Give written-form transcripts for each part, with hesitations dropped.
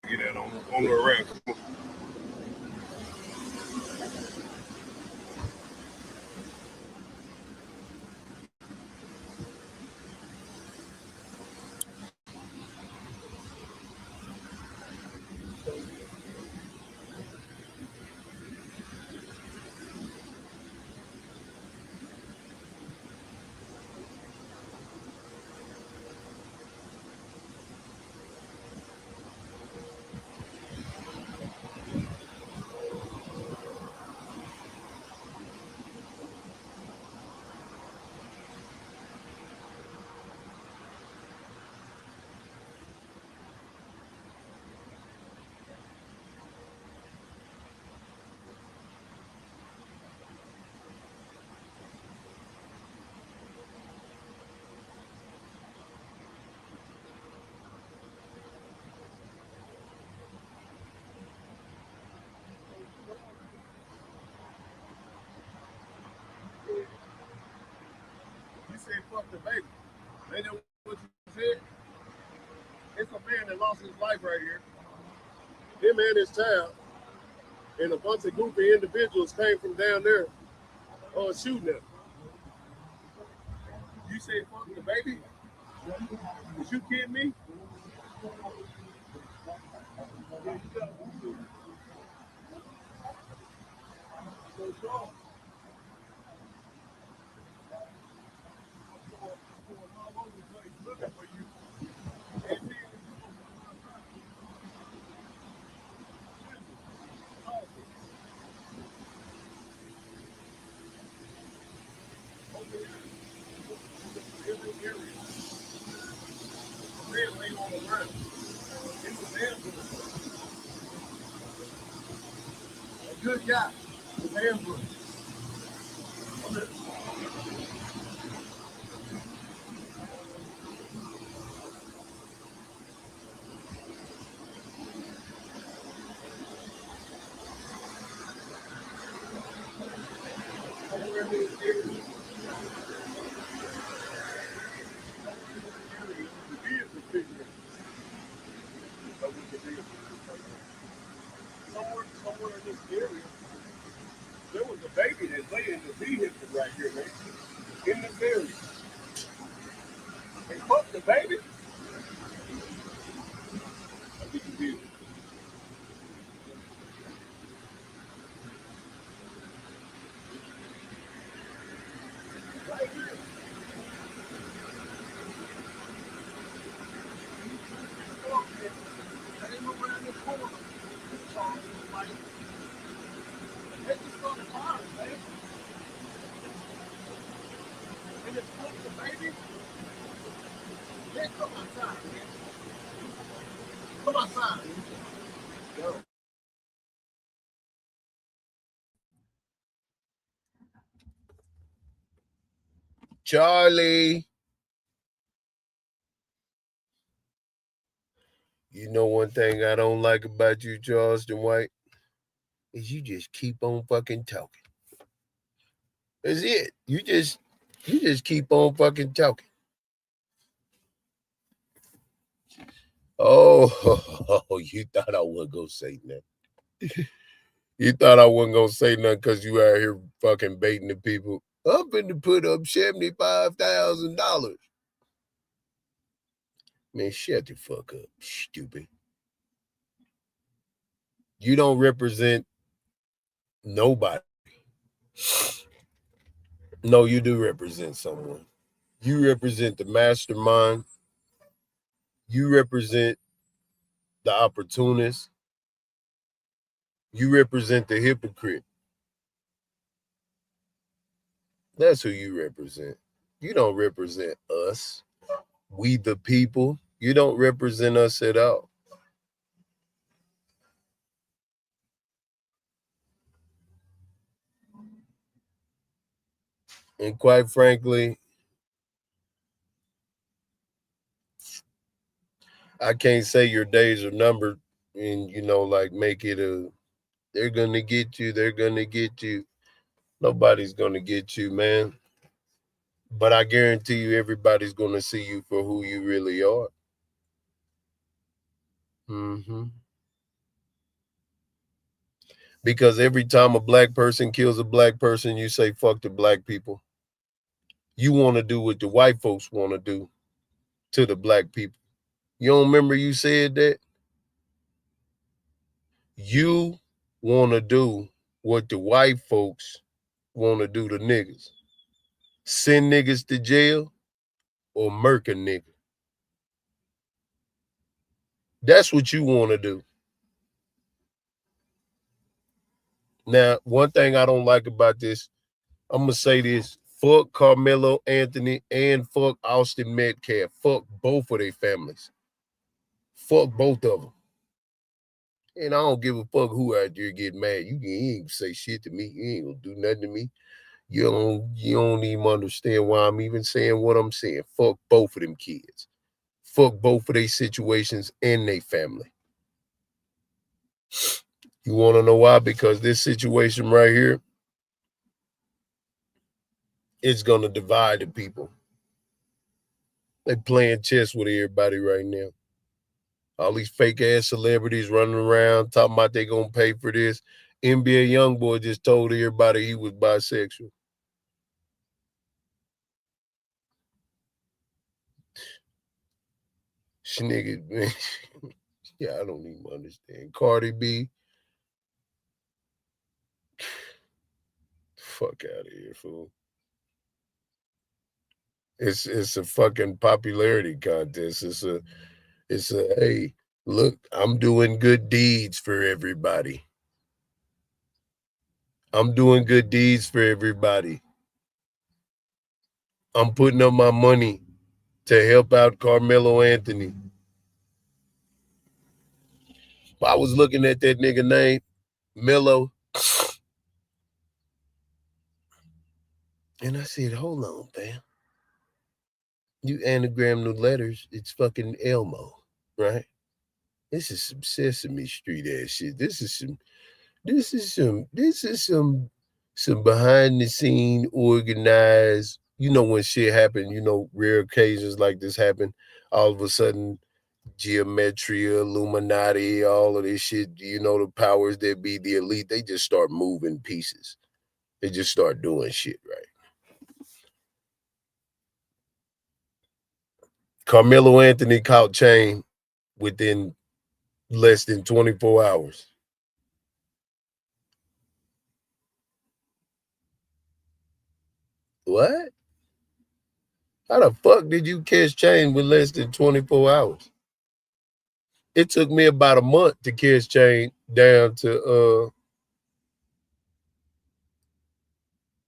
Get that on the around. You said fuck the baby. They know what you said. It's a man that lost his life right here. Him and his child, and a bunch of goofy individuals came from down there shooting him. You said fuck the baby? Was you kidding me? Good guy. The man was. Somewhere in this area, there was a baby that lay in the vehicle right here, man. In this area. And fuck the baby. I think you did. Right here. I didn't know around this corner. Like, they just started firing, man. And it's fuck the baby. Yeah, come outside, man. Come outside, man. Yo. Charlie. You know one thing I don't like about you, Charleston White, is you just keep on fucking talking. That's it. You just keep on fucking talking. Oh, you thought I wasn't gonna say nothing. You thought I wasn't gonna say nothing because you out here fucking baiting the people. I'm finna put up $75,000. Man, shut the fuck up, stupid. You don't represent nobody. No, you do represent someone. You represent the mastermind. You represent the opportunist. You represent the hypocrite. That's who you represent. You don't represent us. We the people. You don't represent us at all. And quite frankly, I can't say your days are numbered and like make it a they're gonna get you, they're gonna get you. Nobody's gonna get you, man. But I guarantee you everybody's gonna see you for who you really are. Mm-hmm. Because every time a black person kills a black person, you say, fuck the black people. You want to do what the white folks want to do to the black people. You don't remember you said that? You want to do what the white folks want to do to niggas. Send niggas to jail or murk a nigga. That's what you want to do. Now, one thing I don't like about this, I'm going to say this. Fuck Carmelo Anthony and fuck Austin Metcalf. Fuck both of their families. Fuck both of them. And I don't give a fuck who out there get mad. You ain't say shit to me. You ain't gonna do nothing to me. You don't even understand why I'm even saying what I'm saying. Fuck both of them kids. Fuck both of their situations and their family. You want to know why? Because this situation right here, it's going to divide the people. They playing chess with everybody right now. All these fake ass celebrities running around talking about they going to pay for this. NBA YoungBoy just told everybody he was bisexual. Nigga, man. Yeah, I don't even understand. Cardi B. Fuck out of here, fool. It's a fucking popularity contest. It's a hey, look, I'm doing good deeds for everybody. I'm doing good deeds for everybody. I'm putting up my money to help out Carmelo Anthony. I was looking at that nigga name, Melo, and I said, hold on, fam. You anagram the letters, it's fucking Elmo, right? This is some Sesame Street ass shit. This is some behind the scene organized, you know, when shit happen, you know, rare occasions like this happen, all of a sudden Geometria, Illuminati, all of this shit, you know, the powers that be, the elite, they just start moving pieces. They just start doing shit, right? Carmelo Anthony caught chain within less than 24 hours. What? How the fuck did you catch chain with less than 24 hours? It took me about a month to catch chain down to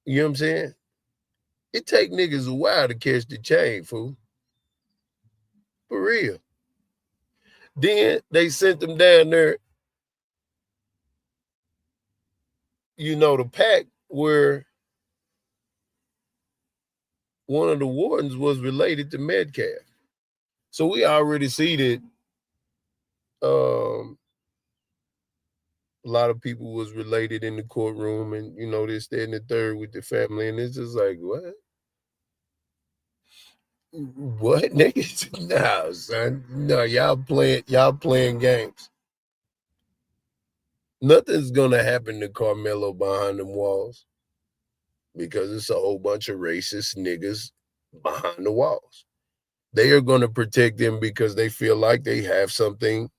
you know what I'm saying? It take niggas a while to catch the chain, fool. For real. Then they sent them down there, you know, the pack where one of the wardens was related to Metcalf. So we already see that a lot of people was related in the courtroom and, you know, this, that, and the third with the family. And it's just like, what? What, niggas? No, son. No, y'all playing games. Nothing's gonna happen to Carmelo behind them walls because it's a whole bunch of racist niggas behind the walls. They are gonna protect him because they feel like they have something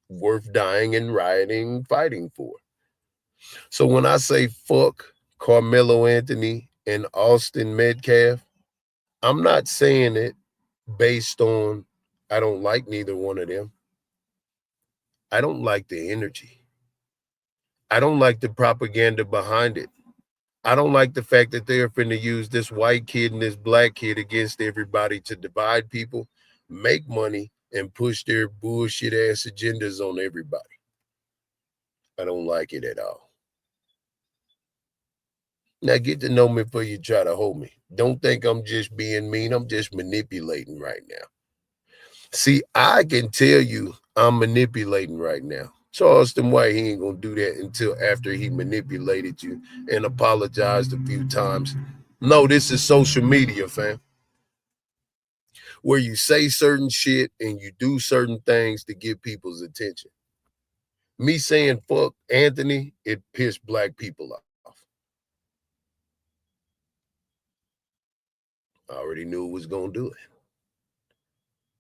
worth dying and rioting, fighting for. So when I say fuck Carmelo Anthony and Austin Metcalf, I'm not saying it based on I don't like neither one of them. I don't like the energy. I don't like the propaganda behind it. I don't like the fact that they're finna use this white kid and this black kid against everybody to divide people, make money, and push their bullshit ass agendas on everybody. I don't like it at all. Now get to know me before you try to hold me. Don't think I'm just being mean. I'm just manipulating right now. See, I can tell you I'm manipulating right now. Charleston White, he ain't gonna do that until after he manipulated you and apologized a few times. No, this is social media, fam. Where you say certain shit and you do certain things to get people's attention. Me saying fuck Anthony, it pissed black people off. I already knew it was going to do it.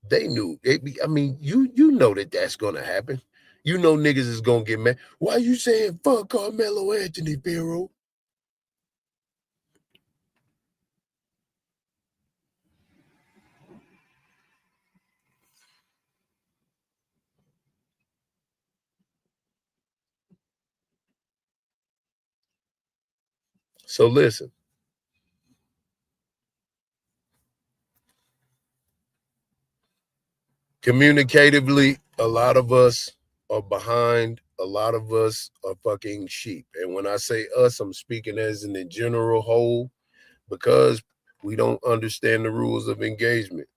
They knew. I mean, you know that's going to happen. You know niggas is going to get mad. Why you saying fuck Carmelo Anthony, Pharaoh? So listen. Communicatively, a lot of us are behind. A lot of us are fucking sheep. And when I say us, I'm speaking as in the general whole, because we don't understand the rules of engagement.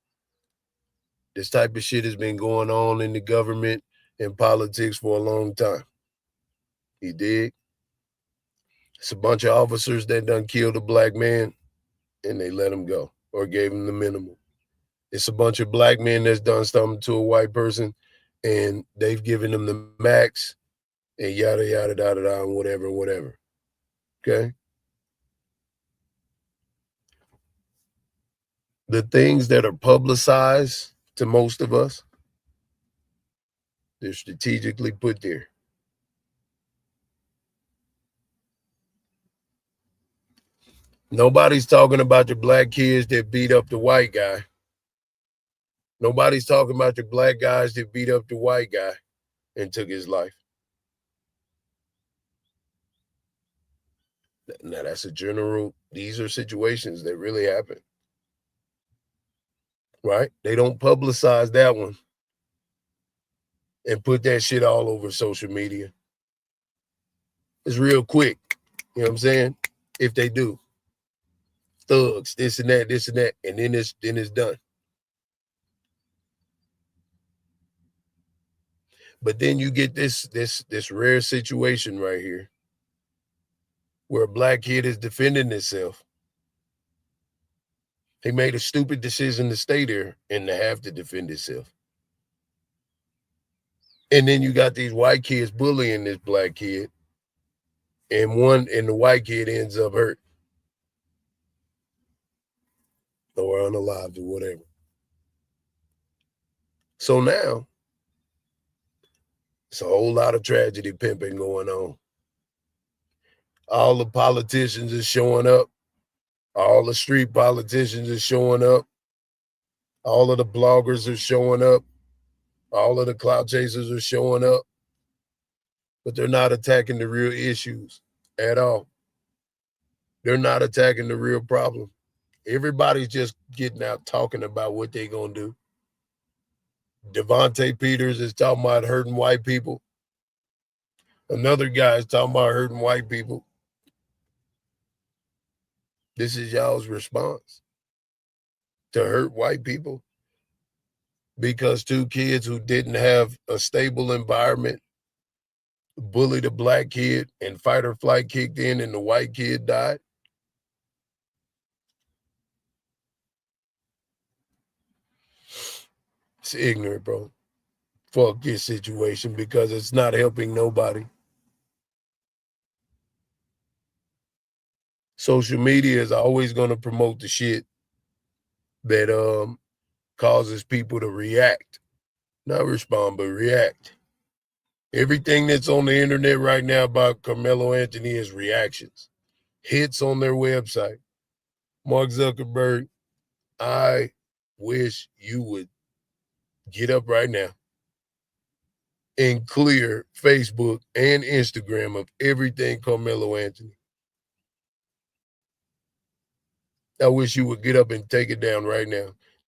This type of shit has been going on in the government and politics for a long time. You dig? It's a bunch of officers that done killed a black man and they let him go or gave him the minimum. It's a bunch of black men that's done something to a white person and they've given them the max and yada, yada, yada, yada, and whatever. Okay? The things that are publicized to most of us, they're strategically put there. Nobody's talking about the black kids that beat up the white guy. Nobody's talking about the black guys that beat up the white guy and took his life. Now, that's a general, these are situations that really happen. Right? They don't publicize that one and put that shit all over social media. It's real quick. You know what I'm saying? If they do. Thugs, this and that, and then it's done. But then you get this rare situation right here where a black kid is defending himself. He made a stupid decision to stay there and to have to defend himself. And then you got these white kids bullying this black kid, and the white kid ends up hurt or unalived or whatever. So now it's a whole lot of tragedy pimping going on. All the politicians are showing up. All the street politicians are showing up. All of the bloggers are showing up. All of the clout chasers are showing up. But they're not attacking the real issues at all. They're not attacking the real problem. Everybody's just getting out talking about what they're going to do. Devontae Peters is talking about hurting white people. Another guy is talking about hurting white people. This is y'all's response to hurt white people because two kids who didn't have a stable environment bullied a black kid and fight or flight kicked in and the white kid died. It's ignorant, bro. Fuck this situation because it's not helping nobody. Social media is always going to promote the shit that causes people to react. Not respond, but react. Everything that's on the internet right now about Carmelo Anthony is reactions. Hits on their website. Mark Zuckerberg, I wish you would get up right now and clear Facebook and Instagram of everything Carmelo Anthony. I wish you would get up and take it down right now.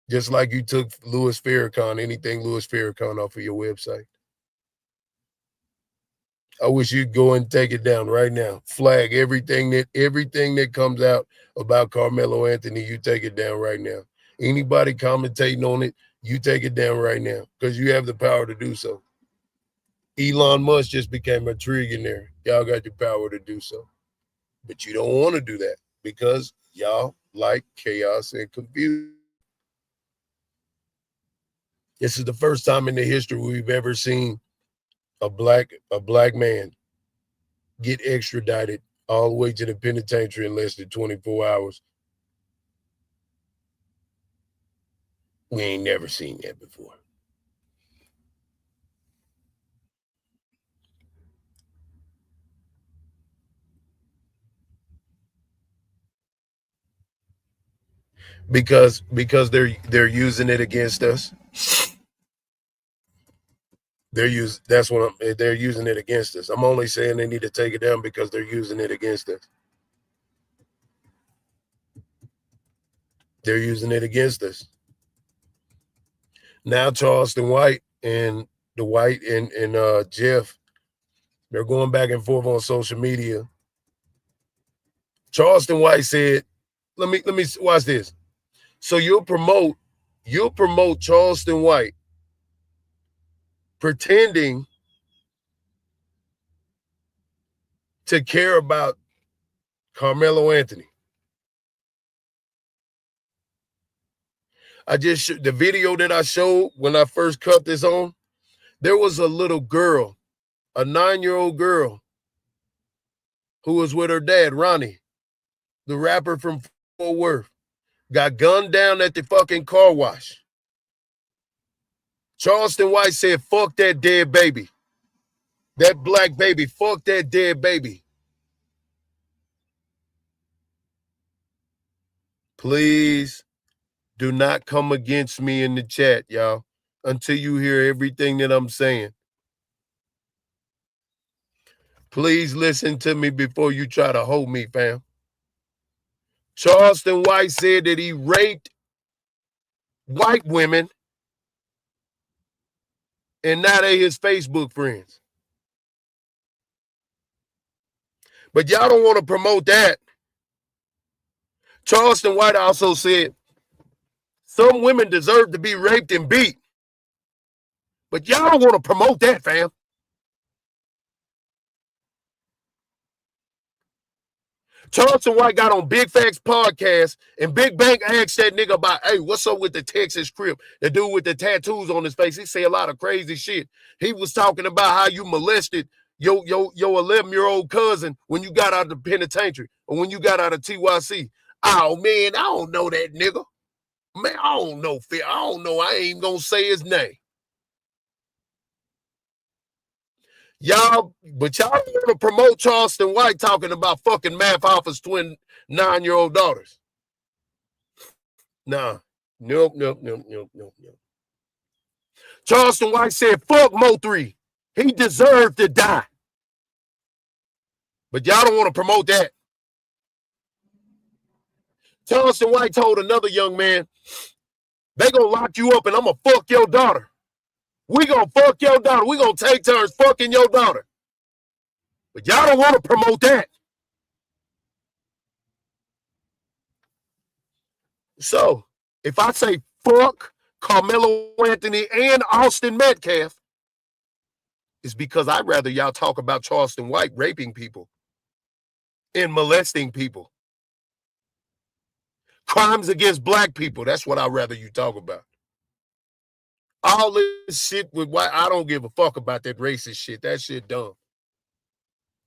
Just like you took Louis Farrakhan, anything Louis Farrakhan off of your website. I wish you'd go and take it down right now. Flag everything that comes out about Carmelo Anthony, you take it down right now. Anybody commentating on it, you take it down right now because you have the power to do so. Elon Musk just became a trillionaire. Y'all got the power to do so. But you don't want to do that because y'all like chaos and confusion. This is the first time in the history we've ever seen a black man get extradited all the way to the penitentiary in less than 24 hours. We ain't never seen that before. Because they're using it against us. They're using it against us. I'm only saying they need to take it down because they're using it against us. They're using it against us. Now Charleston White and Jeff, they're going back and forth on social media. Charleston White said, let me watch this. So you'll promote Charleston White pretending to care about Carmelo Anthony. The video that I showed when I first cut this on, there was a little girl, a 9-year-old girl, who was with her dad, Ronnie, the rapper from Fort Worth, got gunned down at the fucking car wash. Charleston White said, fuck that dead baby. That black baby, fuck that dead baby. Please do not come against me in the chat, y'all, until you hear everything that I'm saying. Please listen to me before you try to hold me, fam. Charleston White said that he raped white women, and now they his Facebook friends. But y'all don't want to promote that. Charleston White also said some women deserve to be raped and beat. But y'all don't want to promote that, fam. Charleston White got on Big Facts podcast, and Big Bank asked that nigga about, hey, what's up with the Texas Crip? The dude with the tattoos on his face. He say a lot of crazy shit. He was talking about how you molested your 11-year-old cousin when you got out of the penitentiary or when you got out of TYC. Oh, man, I don't know that nigga. Man, I don't know. I ain't even gonna say his name. Y'all want to promote Charleston White talking about fucking Math Hoffa's twin 9-year-old daughters. Nah. Nope. Charleston White said, fuck Mo3. He deserved to die. But y'all don't want to promote that. Charleston White told another young man, they gonna lock you up and I'm gonna fuck your daughter. We gonna fuck your daughter. We gonna take turns fucking your daughter. But y'all don't want to promote that. So, if I say fuck Carmelo Anthony and Austin Metcalf, it's because I'd rather y'all talk about Charleston White raping people and molesting people. Crimes against black people, that's what I'd rather you talk about. All this shit with white, I don't give a fuck about that racist shit. That shit dumb.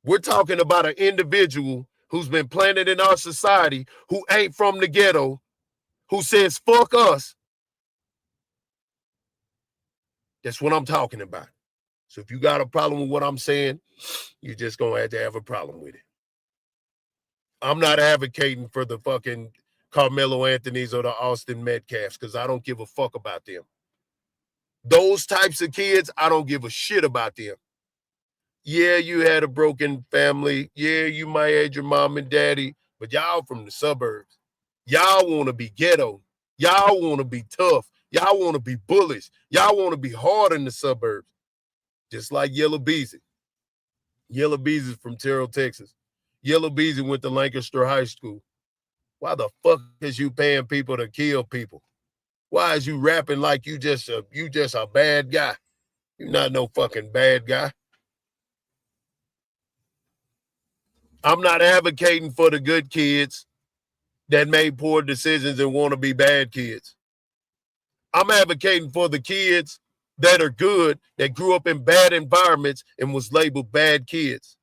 We're talking about an individual who's been planted in our society, who ain't from the ghetto, who says fuck us. That's what I'm talking about. So if you got a problem with what I'm saying, you're just going to have a problem with it. I'm not advocating for the fucking Carmelo Anthony's or the Austin Metcalfs because I don't give a fuck about them. Those types of kids, I don't give a shit about them. Yeah, you had a broken family. Yeah, you might have your mom and daddy, but y'all from the suburbs. Y'all want to be ghetto. Y'all want to be tough. Y'all want to be bullies. Y'all want to be hard in the suburbs. Just like Yellow Beezy. Yellow Beezy is from Terrell, Texas. Yellow Beezy went to Lancaster High School. Why the fuck is you paying people to kill people? Why is you rapping like you just a bad guy? You're not no fucking bad guy. I'm not advocating for the good kids that made poor decisions and want to be bad kids. I'm advocating for the kids that are good, that grew up in bad environments and was labeled bad kids.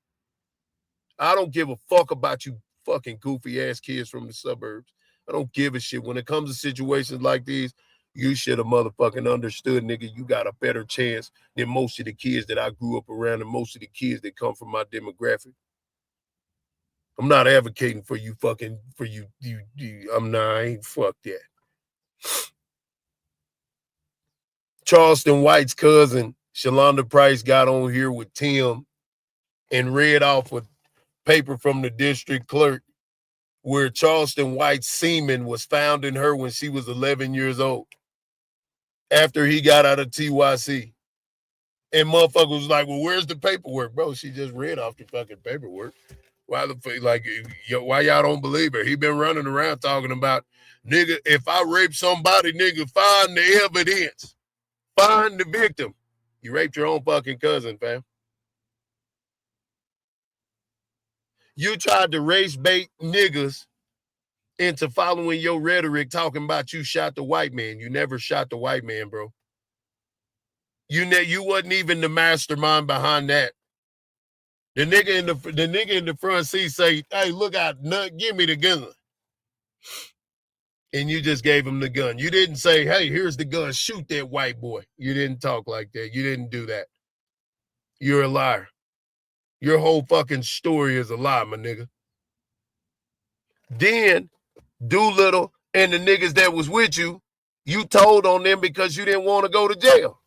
I don't give a fuck about you fucking goofy ass kids from the suburbs. I don't give a shit. When it comes to situations like these, you should have motherfucking understood, nigga. You got a better chance than most of the kids that I grew up around and most of the kids that come from my demographic. I'm not advocating for you fucking, for you. I ain't fuck that. Charleston White's cousin, Shalonda Price, got on here with Tim and read off a paper from the district clerk where Charleston White's semen was found in her when she was 11 years old after he got out of TYC. And motherfucker was like, well, where's the paperwork? Bro, she just read off the fucking paperwork. Why the fuck, like, why y'all don't believe her? He been running around talking about, nigga, if I rape somebody, nigga, find the evidence. Find the victim. You raped your own fucking cousin, fam. You tried to race bait niggas into following your rhetoric talking about you shot the white man. You never shot the white man, bro. You wasn't even the mastermind behind that. The nigga in the front seat say, hey, look out, nut, give me the gun. And you just gave him the gun. You didn't say, hey, here's the gun, shoot that white boy. You didn't talk like that. You didn't do that. You're a liar. Your whole fucking story is a lie, my nigga. Then Doolittle and the niggas that was with you, you told on them because you didn't want to go to jail.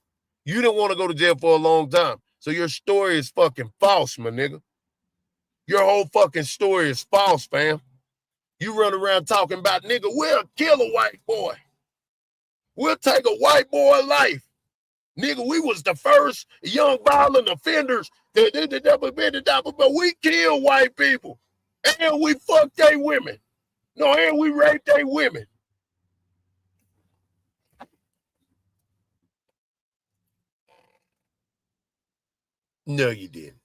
You didn't want to go to jail for a long time. So your story is fucking false, my nigga. Your whole fucking story is false, fam. You run around talking about, nigga, we'll kill a white boy. We'll take a white boy life. Nigga, we was the first young violent offenders that ever been but we kill white people. And we fuck they women. No, and we rape they women. No, you didn't.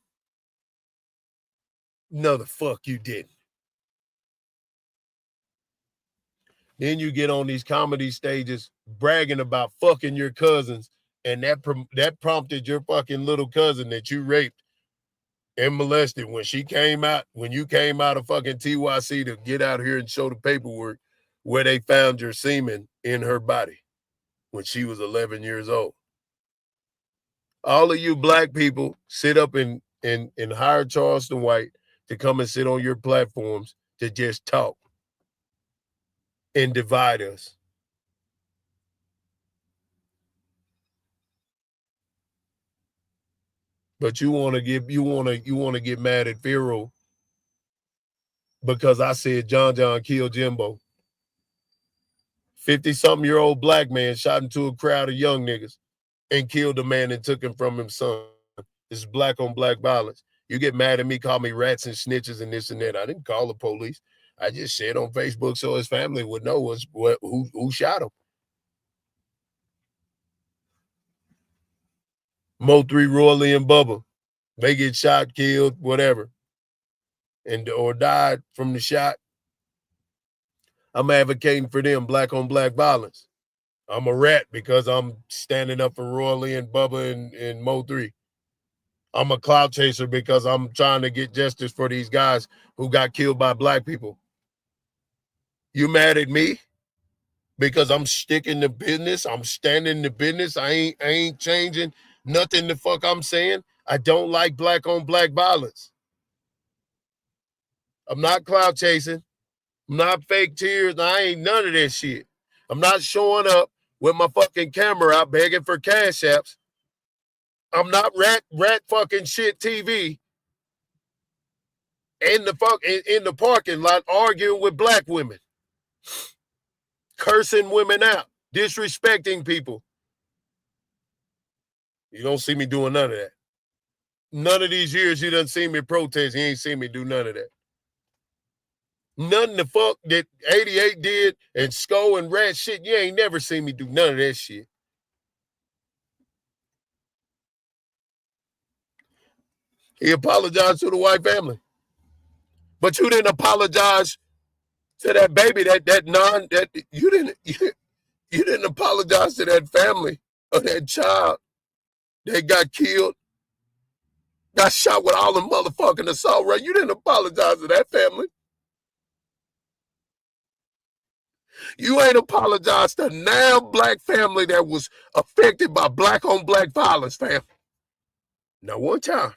No, the fuck you didn't. Then you get on these comedy stages bragging about fucking your cousins, and that prompted your fucking little cousin that you raped and molested when you came out of fucking TYC to get out here and show the paperwork where they found your semen in her body when she was 11 years old. All of you black people sit up and hire Charleston White to come and sit on your platforms to just talk and divide us. But you want to get mad at Pharaoh because I said John killed Jimbo. 50-something-year-old black man shot into a crowd of young niggas and killed a man and took him from his son. This is black on black violence. You get mad at me, call me rats and snitches and this and that. I didn't call the police. I just said on Facebook so his family would know who shot him. Mo3, Roy and Bubba. They get shot, killed, whatever, or died from the shot. I'm advocating for them, black on black violence. I'm a rat because I'm standing up for Roy and Bubba and Mo3. I'm a clout chaser because I'm trying to get justice for these guys who got killed by black people. You mad at me because I'm sticking to business? I'm standing to business. I ain't changing nothing the fuck I'm saying. I don't like black on black violence. I'm not clout chasing. I'm not fake tears. I ain't none of that shit. I'm not showing up with my fucking camera out begging for cash apps. I'm not rat fucking shit TV in the parking lot arguing with black women, cursing women out, disrespecting people. You don't see me doing none of that. None of these years you done seen me protest. You ain't seen me do none of that. None of the fuck that 88 did and Sko and Rat shit, you ain't never seen me do none of that shit. He apologized to the white family. But you didn't apologize to that baby, you didn't apologize to that family of that child They got killed, got shot with all the motherfucking assault, right? You didn't apologize to that family. You ain't apologized to now black family that was affected by black on black violence, fam. Not one time.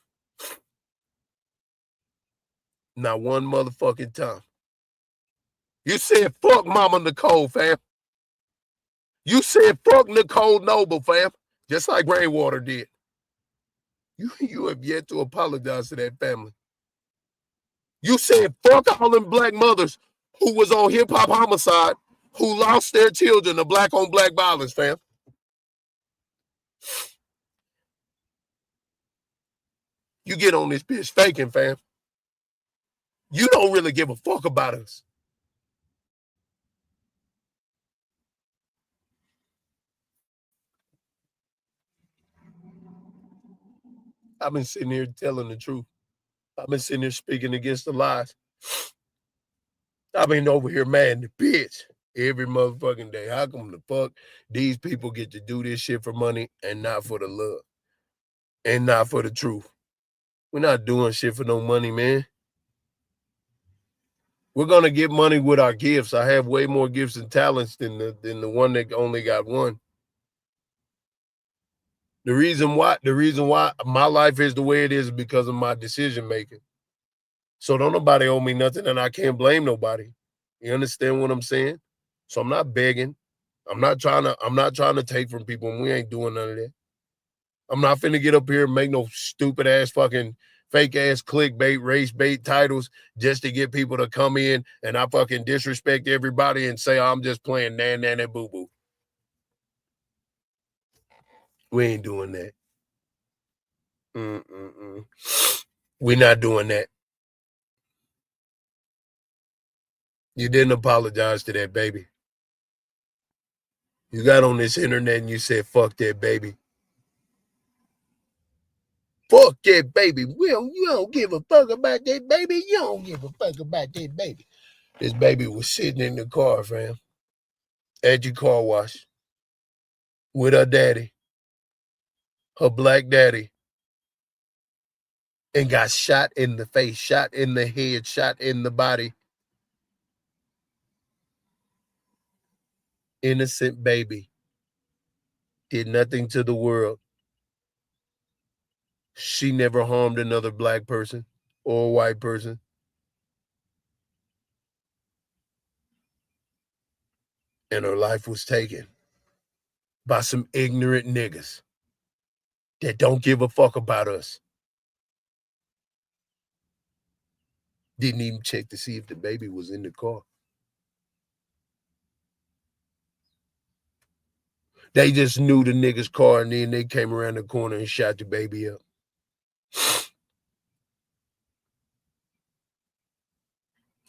Not one motherfucking time. You said fuck Mama Nicole, fam. You said fuck Nicole Noble, fam. Just like Rainwater did. You have yet to apologize to that family. You said fuck all them black mothers who was on hip hop homicide, who lost their children to black on black violence, fam. You get on this bitch faking, fam. You don't really give a fuck about us. I've been sitting here telling the truth. I've been sitting here speaking against the lies. I've been over here mad in the bitch every motherfucking day. How come the fuck these people get to do this shit for money and not for the love? And not for the truth? We're not doing shit for no money, man. We're gonna get money with our gifts. I have way more gifts and talents than the one that only got one. The reason why my life is the way it is because of my decision making. So don't nobody owe me nothing, and I can't blame nobody. You understand what I'm saying? So I'm not begging. I'm not trying to take from people, and we ain't doing none of that. I'm not finna get up here and make no stupid ass fucking fake ass clickbait, race bait titles just to get people to come in and I fucking disrespect everybody and say I'm just playing nan and boo boo. We ain't doing that. We're not doing that. You didn't apologize to that baby. You got on this internet and you said, fuck that baby. Fuck that baby. You don't give a fuck about that baby. You don't give a fuck about that baby. This baby was sitting in the car, fam, at your car wash with her daddy, her black daddy, and got shot in the face, shot in the head, shot in the body. Innocent baby. Did nothing to the world. She never harmed another black person or a white person. And her life was taken by some ignorant niggas that don't give a fuck about us. Didn't even check to see if the baby was in the car. They just knew the nigga's car, and then they came around the corner and shot the baby up.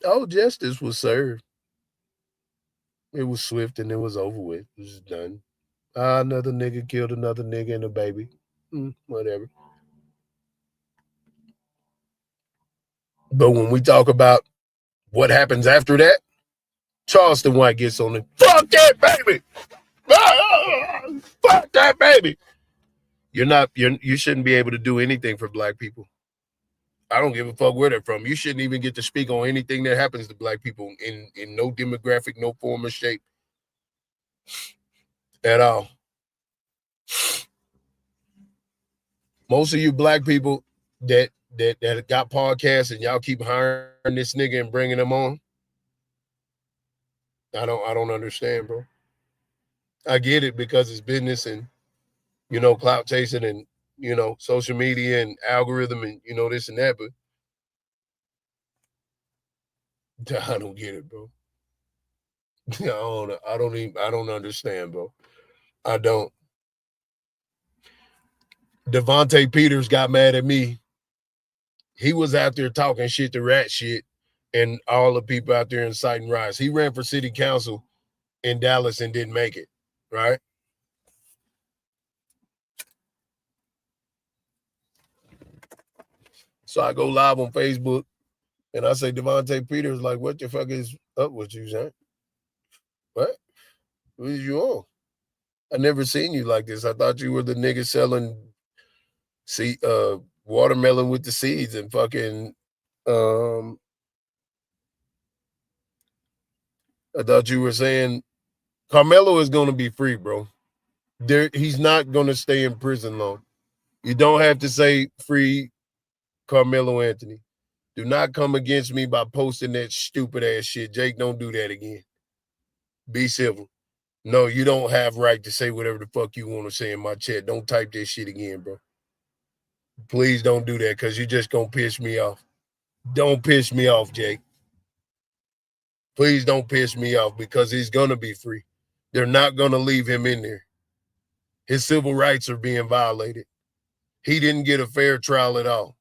Oh, justice was served. It was swift and it was over with. It was done. Another nigga killed another nigga and a baby. Whatever. But when we talk about what happens after that, Charleston White gets on it. Fuck that baby. Fuck that baby. You shouldn't be able to do anything for black people. I don't give a fuck where they're from. You shouldn't even get to speak on anything that happens to black people in no demographic, no form or shape at all. Most of you black people that got podcasts and y'all keep hiring this nigga and bringing him on, I don't understand, bro. I get it because it's business and, clout chasing and, social media and algorithm and, this and that, but I don't get it, bro. I don't understand, bro. I don't. Devontae Peters got mad at me. He was out there talking shit to rat shit and all the people out there inciting riots. He ran for city council in Dallas and didn't make it, right? So I go live on Facebook and I say, Devontae Peters, like, what the fuck is up with you, son? What? What is you on? I never seen you like this. I thought you were the nigga selling See, watermelon with the seeds and fucking I thought you were saying Carmelo is going to be free, bro. He's not going to stay in prison long. You don't have to say free Carmelo Anthony. Do not come against me by posting that stupid ass shit. Jake, don't do that again. Be civil. No, you don't have right to say whatever the fuck you want to say in my chat. Don't type this shit again, bro. Please don't do that because you're just going to piss me off. Don't piss me off, Jake. Please don't piss me off because he's going to be free. They're not going to leave him in there. His civil rights are being violated. He didn't get a fair trial at all.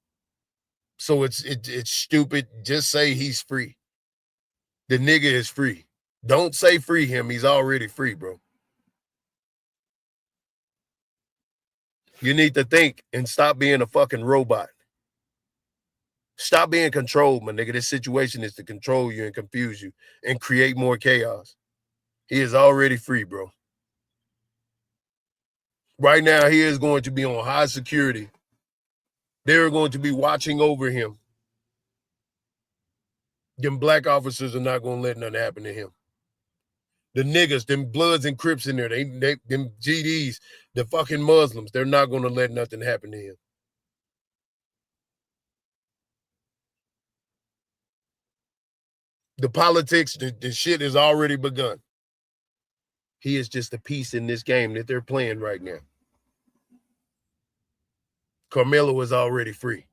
So it's stupid. Just say he's free. The nigga is free. Don't say free him. He's already free, bro. You need to think and stop being a fucking robot. Stop being controlled, my nigga. This situation is to control you and confuse you and create more chaos. He is already free, bro. Right now, he is going to be on high security. They're going to be watching over him. Them black officers are not going to let nothing happen to him. The niggas, them Bloods and Crips in there, them GDs, the fucking Muslims, they're not going to let nothing happen to him. The politics, the shit has already begun. He is just a piece in this game that they're playing right now. Carmelo is already free.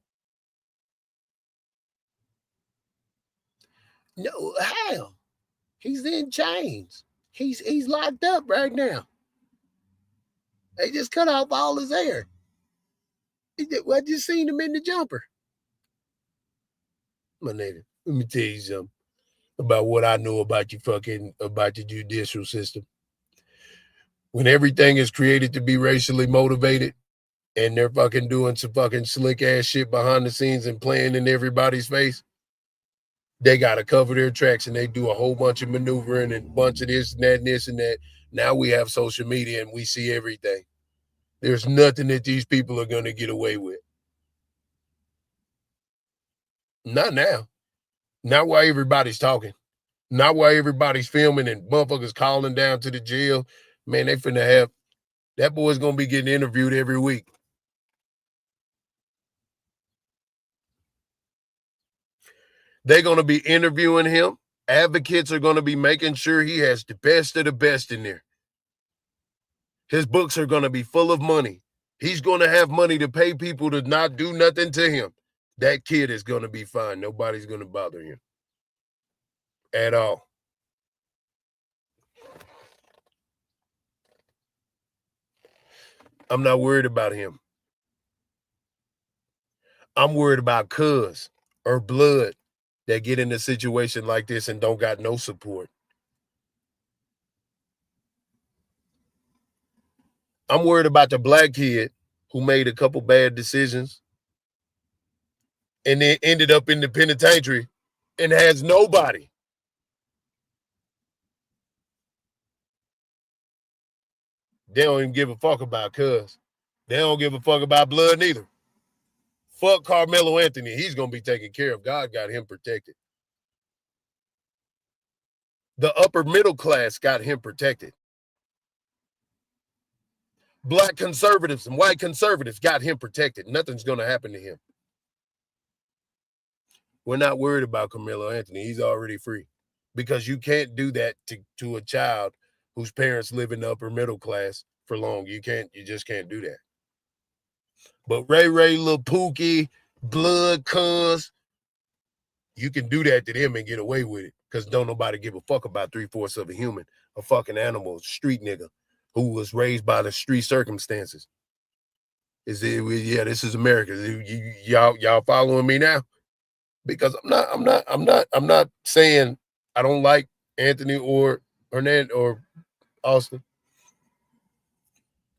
No, how? He's in chains. He's locked up right now. They just cut off all his hair. I just seen him in the jumper. My nigga, let me tell you something about what I know about about the judicial system. When everything is created to be racially motivated and they're fucking doing some fucking slick ass shit behind the scenes and playing in everybody's face, they got to cover their tracks and they do a whole bunch of maneuvering and a bunch of this and that and this and that. Now we have social media and we see everything. There's nothing that these people are going to get away with. Not now. Not while everybody's talking. Not while everybody's filming and motherfuckers calling down to the jail. Man, they finna have, that boy's going to be getting interviewed every week. They're going to be interviewing him. Advocates are going to be making sure he has the best of the best in there. His books are going to be full of money. He's going to have money to pay people to not do nothing to him. That kid is going to be fine. Nobody's going to bother him at all. I'm not worried about him. I'm worried about cuz or blood that get in a situation like this and don't got no support. I'm worried about the black kid who made a couple bad decisions and then ended up in the penitentiary and has nobody. They don't even give a fuck about cuz. They don't give a fuck about blood neither. Fuck Carmelo Anthony. He's going to be taken care of. God got him protected. The upper middle class got him protected. Black conservatives and white conservatives got him protected. Nothing's going to happen to him. We're not worried about Carmelo Anthony. He's already free. Because you can't do that to a child whose parents live in the upper middle class for long. You just can't do that. But Ray, Lil Pookie, Blood, Cuz, you can do that to them and get away with it. Because don't nobody give a fuck about 3/4 of a human, a fucking animal, street nigga who was raised by the street circumstances. This is America. Y'all following me now? Because I'm not saying I don't like Anthony or Hernandez or Austin.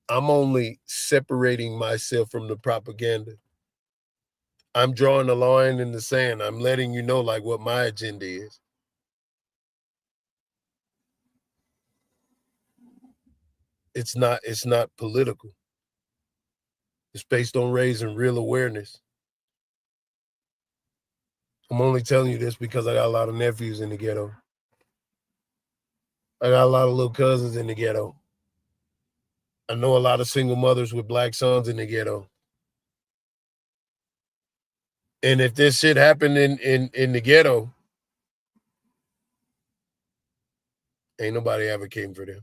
I'm only separating myself from the propaganda. I'm drawing a line in the sand. I'm letting you know like what my agenda is. It's not political. It's based on raising real awareness. I'm only telling you this because I got a lot of nephews in the ghetto. I got a lot of little cousins in the ghetto. I know a lot of single mothers with black sons in the ghetto. And if this shit happened in the ghetto, ain't nobody advocating for them.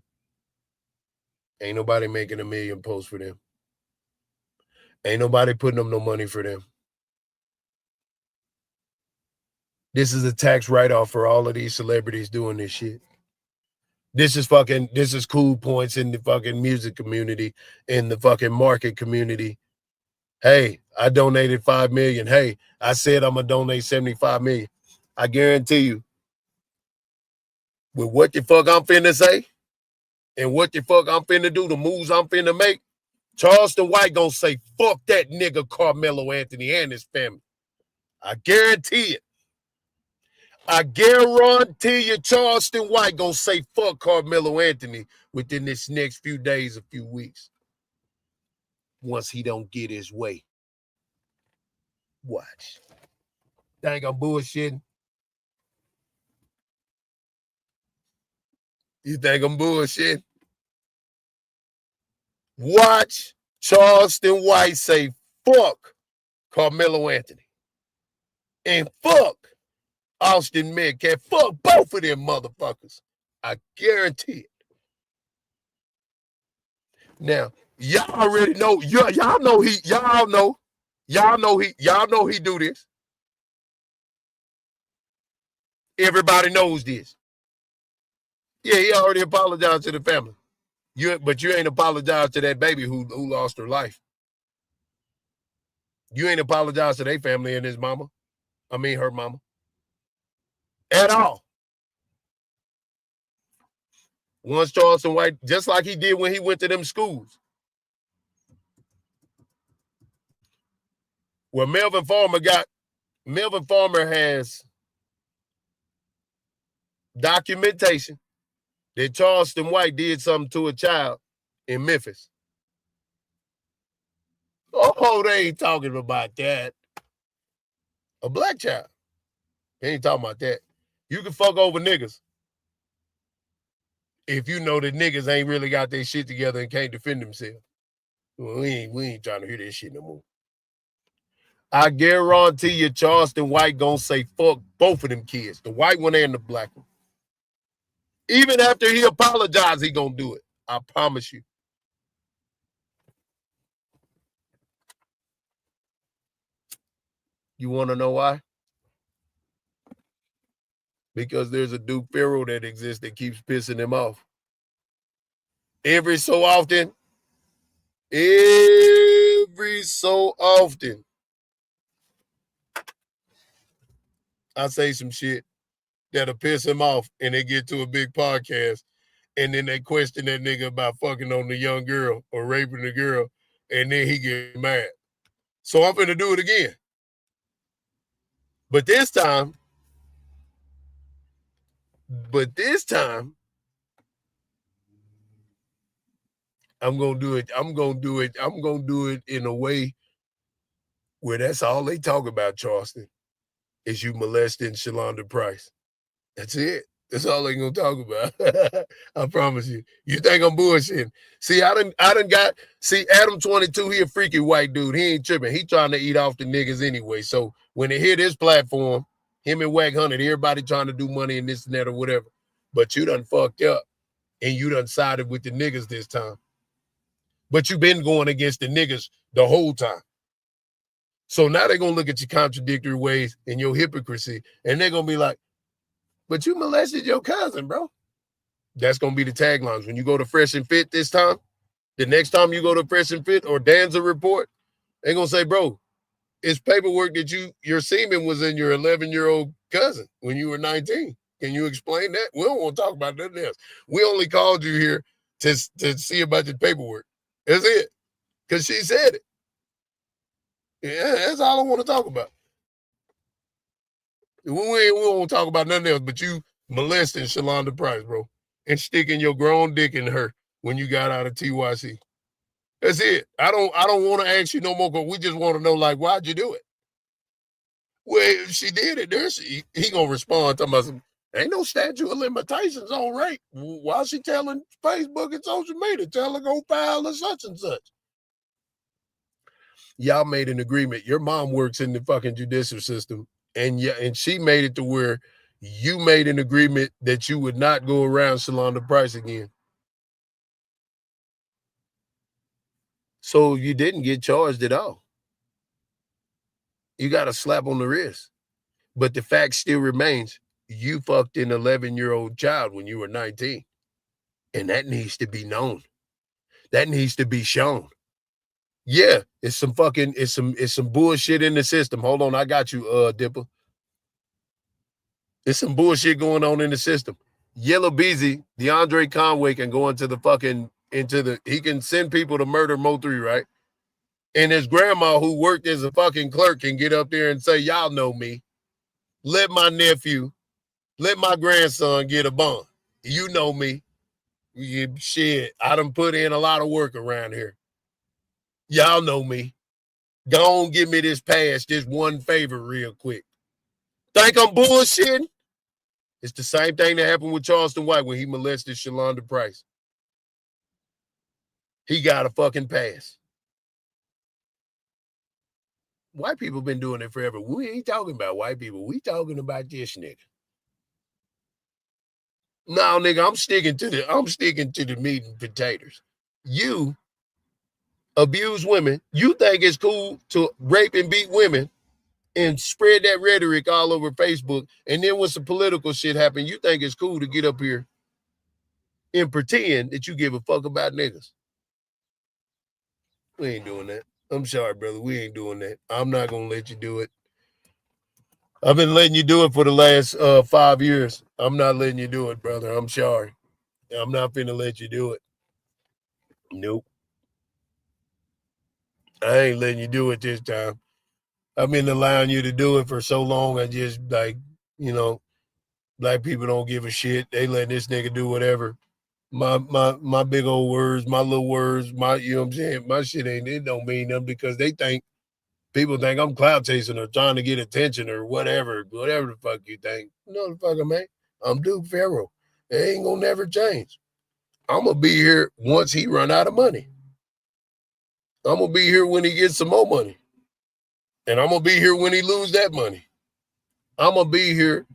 Ain't nobody making 1 million posts for them. Ain't nobody putting up no money for them. This is a tax write-off for all of these celebrities doing this shit. This is cool points in the fucking music community, in the fucking market community. Hey, I donated 5 million. Hey, I said I'm gonna donate 75 million. I guarantee you, with what the fuck I'm finna say and what the fuck I'm finna do, the moves I'm finna make, Charleston White gonna say, fuck that nigga Carmelo Anthony and his family. I guarantee it. I guarantee you Charleston White gonna say fuck Carmelo Anthony within this next few days, a few weeks. Once he don't get his way. Watch. Think I'm bullshitting? You think I'm bullshitting? Watch Charleston White say fuck Carmelo Anthony. And fuck Austin Metcalf. Fuck both of them motherfuckers. I guarantee it. Now, y'all already know. Y'all know he do this. Everybody knows this. Yeah, he already apologized to the family. But you ain't apologized to that baby who lost her life. You ain't apologized to their family and his mama. I mean, her mama. At all. Once Charleston White, just like he did when he went to them schools. Where Melvin Farmer has documentation that Charleston White did something to a child in Memphis. Oh, they ain't talking about that. A black child. They ain't talking about that. You can fuck over niggas if you know that niggas ain't really got their shit together and can't defend themselves. Well, we ain't trying to hear this shit no more. I guarantee you Charleston White gonna say fuck both of them kids, the white one and the black one. Even after he apologized, he gonna do it. I promise you. You want to know why? Because there's a Duke Pharaoh that exists that keeps pissing him off. Every so often, I say some shit that'll piss him off and they get to a big podcast and then they question that nigga about fucking on the young girl or raping the girl and then he get mad. So I'm finna do it again. But this time, I'm gonna do it in a way where that's all they talk about, Charleston, is you molesting Shalonda Price. That's it. That's all they gonna talk about. I promise you. You think I'm bullshitting? See, I done Adam 22, he a freaky white dude. He ain't tripping. He trying to eat off the niggas anyway. So when they hear this platform, him and Wack 100, everybody trying to do money and this and that or whatever. But you done fucked up and you done sided with the niggas this time. But you been going against the niggas the whole time. So now they're going to look at your contradictory ways and your hypocrisy, and they're going to be like, but you molested your cousin, bro. That's going to be the taglines. When you go to Fresh and Fit this time, the next time you go to Fresh and Fit or Danza Report, they're going to say, bro, it's paperwork that your semen was in your 11-year-old cousin when you were 19. Can you explain that? We don't want to talk about nothing else. We only called you here to see about the paperwork. That's it. Because she said it. Yeah, that's all I want to talk about. We won't talk about nothing else but you molesting Shalonda Price, bro, and sticking your grown dick in her when you got out of TYC. That's it. I don't want to ask you no more because we just want to know, like, why'd you do it? Well, if she did it, he gonna respond talking about some, ain't no statute of limitations on rape. Why she telling Facebook and social media? Tell her go file a such and such. Y'all made an agreement. Your mom works in the fucking judicial system, and she made it to where you made an agreement that you would not go around Shalonda Price again. So you didn't get charged at all. You got a slap on the wrist. But the fact still remains, you fucked an 11-year-old child when you were 19. And that needs to be known. That needs to be shown. Yeah, it's some bullshit in the system. Hold on, I got you, Dipper. There's some bullshit going on in the system. Yellow Beezy, DeAndre Conway can go he can send people to murder Mo3, right? And his grandma, who worked as a fucking clerk, can get up there and say, y'all know me. Let my grandson get a bond. You know me. Shit, I done put in a lot of work around here. Y'all know me. Go on, give me this pass, this one favor real quick. Think I'm bullshitting? It's the same thing that happened with Charleston White when he molested Shalonda Price. He got a fucking pass. White people been doing it forever. We ain't talking about white people. We talking about this nigga. No, nigga, I'm sticking to the meat and potatoes. You abuse women. You think it's cool to rape and beat women and spread that rhetoric all over Facebook. And then when some political shit happen, you think it's cool to get up here and pretend that you give a fuck about niggas. We ain't doing that. I'm sorry, brother. We ain't doing that. I'm not going to let you do it. I've been letting you do it for the last 5 years. I'm not letting you do it, brother. I'm sorry. I'm not finna let you do it. Nope. I ain't letting you do it this time. I've been allowing you to do it for so long. I just, like, black people don't give a shit. They let this nigga do whatever. My big old words, my little words, you know what I'm saying? My shit it don't mean nothing because people think I'm clout chasing or trying to get attention or whatever the fuck you think. No, the fuck I'm ain't. I'm Duke Farrell. It ain't gonna never change. I'm gonna be here once he run out of money. I'm gonna be here when he gets some more money. And I'm gonna be here when he lose that money. I'm gonna be here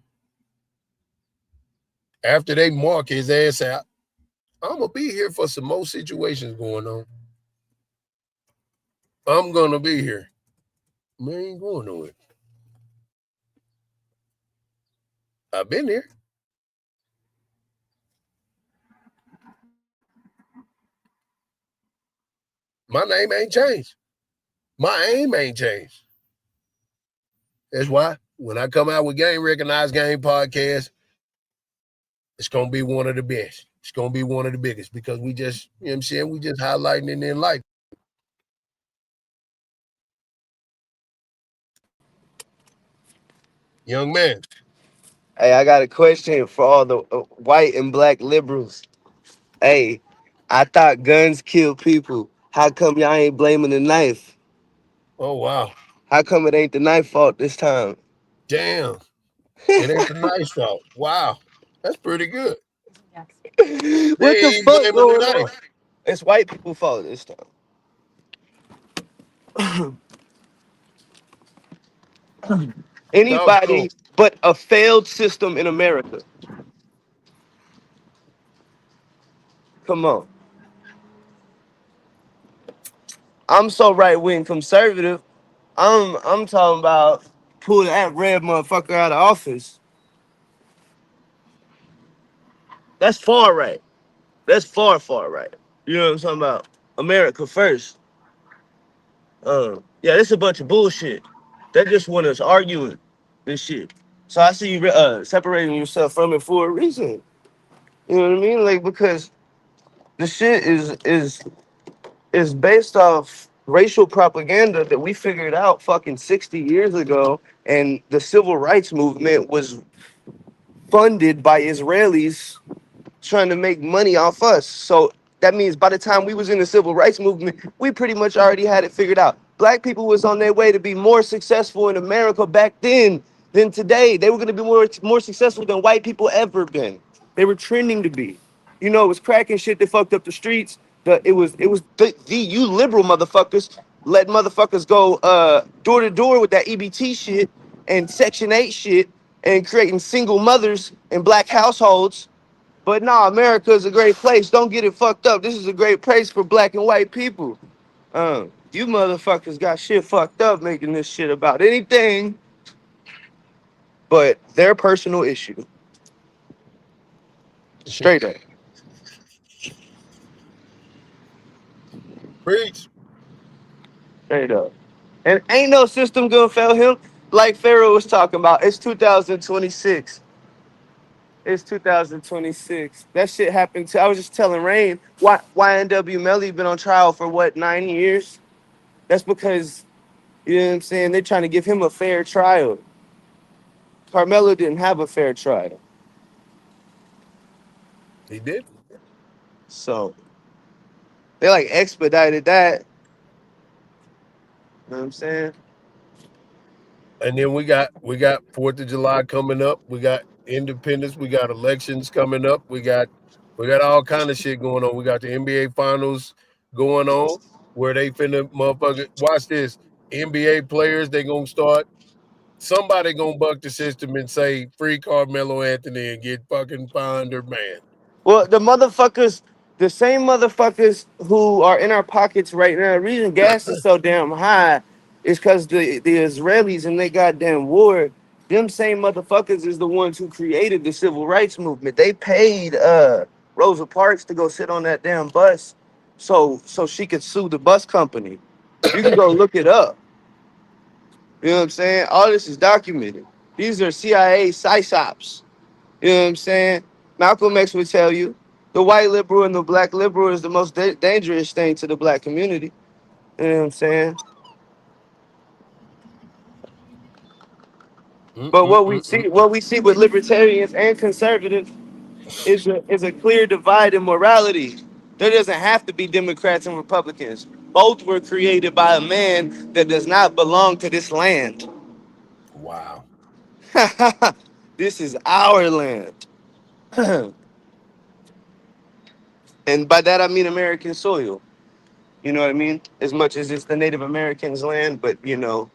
after they mark his ass out. I'm gonna be here for some more situations going on. I'm gonna be here. Man, ain't going nowhere. I've been here. My name ain't changed. My aim ain't changed. That's why when I come out with Game Recognized Game podcast, it's gonna be one of the best. It's gonna be one of the biggest because we just, you know what I'm saying, we just highlighting it in life. Young man. Hey, I got a question for all the white and black liberals. Hey, I thought guns kill people. How come y'all ain't blaming the knife? Oh wow. How come it ain't the knife fault this time? Damn. It ain't the knife's fault. Wow. That's pretty good. What They the ain't fuck blaming the going on? knife. It's white people fault this time. Talk to him. Anybody but a failed system in America. Come on. I'm so right wing conservative. I'm talking about pull that red motherfucker out of office. That's far right. That's far right. You know what I'm talking about? America first. Yeah, this a bunch of bullshit. They just want us arguing this shit. So I see you separating yourself from it for a reason. You know what I mean? Like because the shit is based off racial propaganda that we figured out fucking 60 years ago, and the civil rights movement was funded by Israelis trying to make money off us. So that means by the time we was in the civil rights movement, we pretty much already had it figured out. Black people was on their way to be more successful in America back then than today. They were going to be more successful than white people ever been. They were trending to be. You know, it was cracking shit that fucked up the streets. The you liberal motherfuckers let motherfuckers go door to door with that EBT shit and Section 8 shit and creating single mothers in black households. But nah, America is a great place. Don't get it fucked up. This is a great place for black and white people. You motherfuckers got shit fucked up making this shit about anything but their personal issue. Straight up. Preach. Straight up. And ain't no system gonna fail him. Like Pharaoh was talking about, it's 2026. It's 2026. That shit happened to, I was just telling Rain, why YNW Melly been on trial for what, 9 years? That's because, you know what I'm saying, they're trying to give him a fair trial. Carmelo didn't have a fair trial. He did. So they like expedited that. You know what I'm saying? And then we got 4th of July coming up. We got independence. We got elections coming up. We got all kind of shit going on. We got the NBA finals going on where they finna motherfucker watch this. NBA players, they gonna start. Somebody gonna buck the system and say free Carmelo Anthony and get fucking $500 man. Well, the same motherfuckers who are in our pockets right now, the reason gas is so damn high is because the Israelis and they goddamn war, them same motherfuckers is the ones who created the civil rights movement. They paid Rosa Parks to go sit on that damn bus so she could sue the bus company. You can go look it up. You know what I'm saying? All this is documented. These are CIA psyops. You know what I'm saying? Malcolm X would tell you the white liberal and the black liberal is the most dangerous thing to the black community. You know what I'm saying? But what we see with libertarians and conservatives is a clear divide in morality. There doesn't have to be Democrats and Republicans. Both were created by a man that does not belong to this land. Wow. This is our land. And by that I mean American soil. You know what I mean? As much as it's the Native Americans' land, but you know,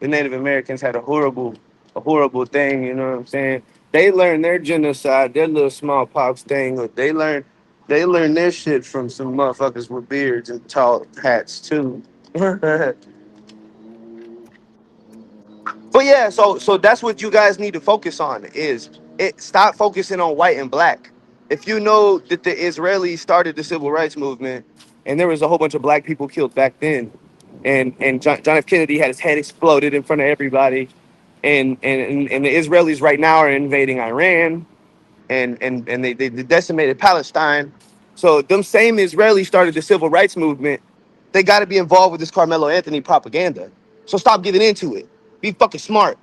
the Native Americans had a horrible thing, you know what I'm saying? They learned their genocide, their little smallpox thing. They learned their shit from some motherfuckers with beards and tall hats too. But yeah, so that's what you guys need to focus on is stop focusing on white and black. If you know that the Israelis started the civil rights movement and there was a whole bunch of black people killed back then, and John F. Kennedy had his head exploded in front of everybody, and the Israelis right now are invading Iran, and they decimated Palestine. So them same Israelis started the civil rights movement. They got to be involved with this Carmelo Anthony propaganda. So stop giving into it. Be fucking smart.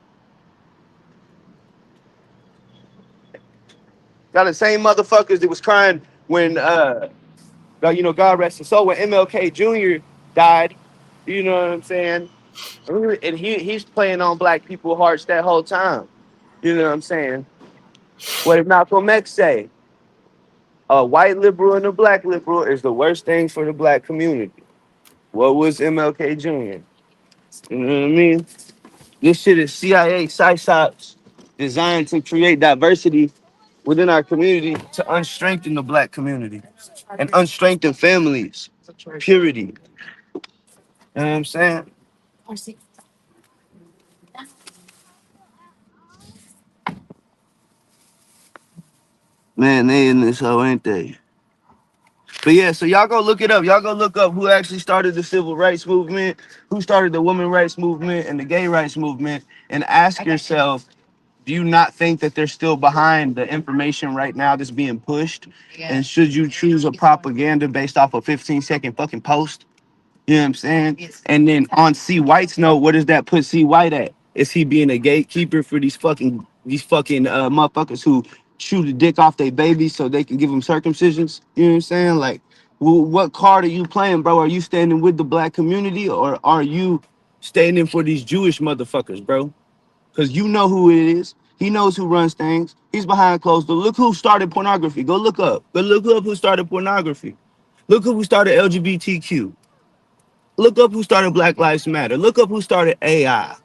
Got the same motherfuckers that was crying when God rest his soul, when MLK Jr. died. You know what I'm saying? And he's playing on black people's hearts that whole time. You know what I'm saying? What did Malcolm X say? A white liberal and a black liberal is the worst thing for the black community. What was MLK Jr.? You know what I mean? This shit is CIA psyops designed to create diversity within our community to unstrengthen the black community and unstrengthen families. Purity. You know what I'm saying? Man, they in this hoe, ain't they? But yeah, so y'all go look it up. Y'all go look up who actually started the civil rights movement, who started the women's rights movement and the gay rights movement, and ask yourself, do you not think that they're still behind the information right now that's being pushed? Yeah. And should you choose a propaganda based off a 15-second fucking post? You know what I'm saying? Yes. And then on C. White's note, what does that put C. White at? Is he being a gatekeeper for these fucking motherfuckers who chew the dick off their babies so they can give them circumcisions? You know what I'm saying? Like, What card are you playing, bro? Are you standing with the black community or are you standing for these Jewish motherfuckers, bro? Because you know who it is. He knows who runs things. He's behind closed doors. Look who started pornography. Go look up. Go look up who started pornography. Look up who started LGBTQ. Look up who started Black Lives Matter. Look up who started AI.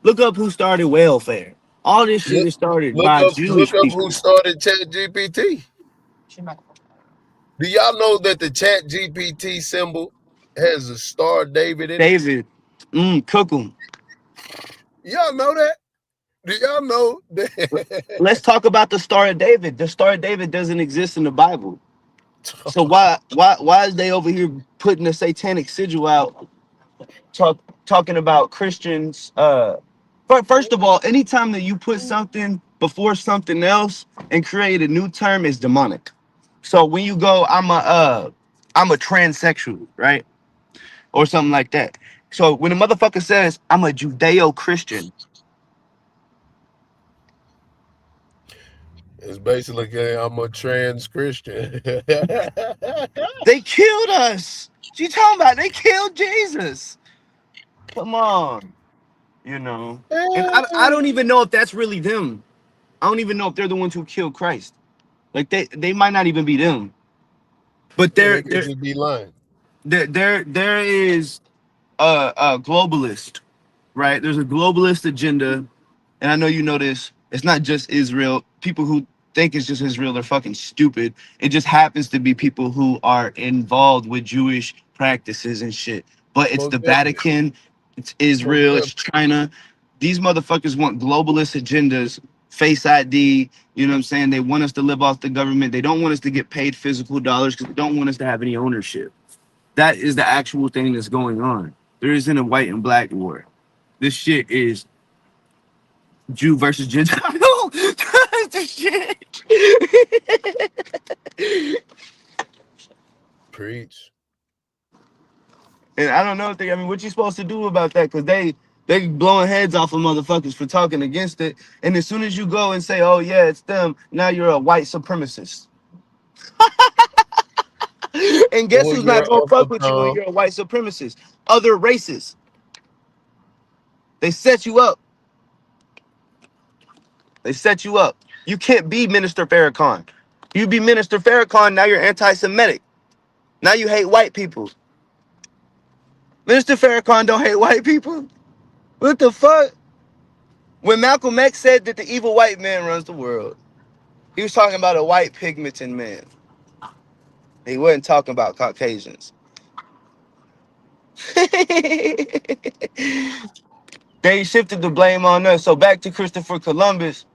Look up who started welfare. All this shit Look, is started by look Jewish up people. who started Chat GPT. Do y'all know that the Chat GPT symbol has a Star David in it? David, cook 'em. Y'all know that? Do y'all know that? Let's talk about the Star of David. The Star of David doesn't exist in the Bible. So why is they over here putting the satanic sigil out, talking about Christians? First of all, anytime that you put something before something else and create a new term is demonic. So when you go, I'm a transsexual, right? Or something like that. So when a motherfucker says I'm a Judeo-Christian, It's basically I'm a trans Christian. they killed us. What you talking about? They killed Jesus. Come on, you know. And I don't even know if that's really them. I don't even know if they're the ones who killed Christ. Like they might not even be them. But Yeah, they could just be lying. there is a globalist, right? There's a globalist agenda, and I know you know this. It's not just Israel. People who think it's just Israel are fucking stupid. It just happens to be people who are involved with Jewish practices and shit. But it's Most the definitely. Vatican, it's Most Israel, it's definitely. China. These motherfuckers want globalist agendas, face ID. You know what I'm saying? They want us to live off the government. They don't want us to get paid physical dollars because they don't want us to have any ownership. That is the actual thing that's going on. There isn't a white and black war. This shit is Jew versus Gentile. This shit. Preach. And I don't know if I mean, what you supposed to do about that? Because they blowing heads off of motherfuckers for talking against it. And as soon as you go and say, oh yeah, it's them, now you're a white supremacist. And guess Or who's you're not gonna Uncle fuck with you when Tom. you're a white supremacist? Other races. They set you up. They set you up. You can't be Minister Farrakhan. You be Minister Farrakhan, now you're anti-Semitic. Now you hate white people. Minister Farrakhan don't hate white people. What the fuck? When Malcolm X said that the evil white man runs the world, he was talking about a white pigmented man. He wasn't talking about Caucasians. They shifted the blame on us. So back to Christopher Columbus,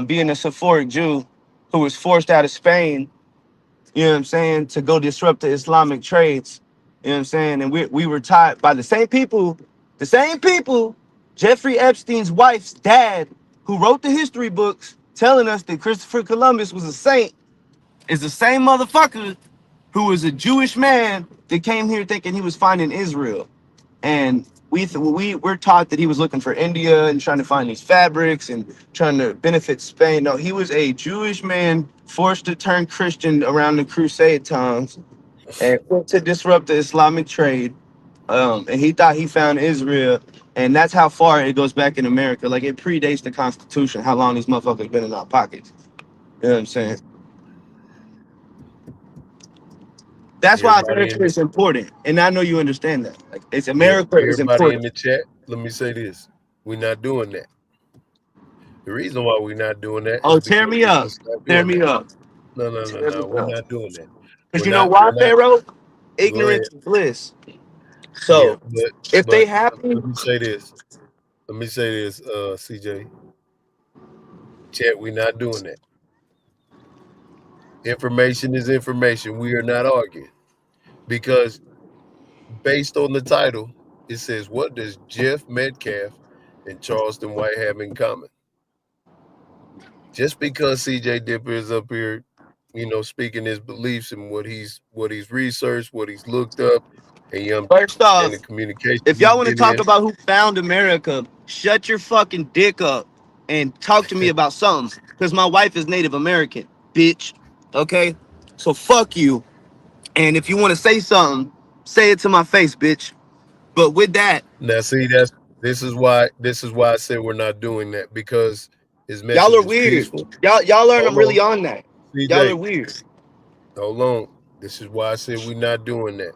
being a Sephoric Jew who was forced out of Spain, you know what I'm saying, to go disrupt the Islamic trades. You know what I'm saying? And we were taught by the same people, Jeffrey Epstein's wife's dad, who wrote the history books telling us that Christopher Columbus was a saint, is the same motherfucker who was a Jewish man that came here thinking he was finding Israel. And we're taught that he was looking for India and trying to find these fabrics and trying to benefit Spain. No, he was a Jewish man forced to turn Christian around the Crusade times and went to disrupt the Islamic trade. And he thought he found Israel, and that's how far it goes back in America. Like it predates the Constitution. How long these motherfuckers been in our pockets? You know what I'm saying? That's why Everybody America in the is important, and I know you understand that. Like, it's America is everybody in important. the chat. Let me say this. We're not doing that. The reason why we're not doing that Oh, is tear because me we up, can stop tear doing me that. up, tear me No. We're up. not doing that. Because you know why, We're not Pharaoh? go ahead. Ignorance is bliss. Yeah, So if they but happy, let me say this. Let me say this, CJ. Chat, we're not doing that. Information is information. We are not arguing. Because based on the title, it says, what does Jeff Metcalf and Charleston White have in common? Just because CJ Dipper is up here, speaking his beliefs and what he's researched, what he's looked up, and first and off, the communication if he's y'all want to been talk in. about who found America, shut your fucking dick up and talk to me about something. Because my wife is Native American, bitch. Okay? So fuck you. And if you want to say something, say it to my face, bitch. But with that, Now, see, this is why I said we're not doing that, because his y'all message are is weird. peaceful. Y'all learn I'm Hold really on, on that. Y'all are CJ. weird. Hold on. This is why I said we're not doing that,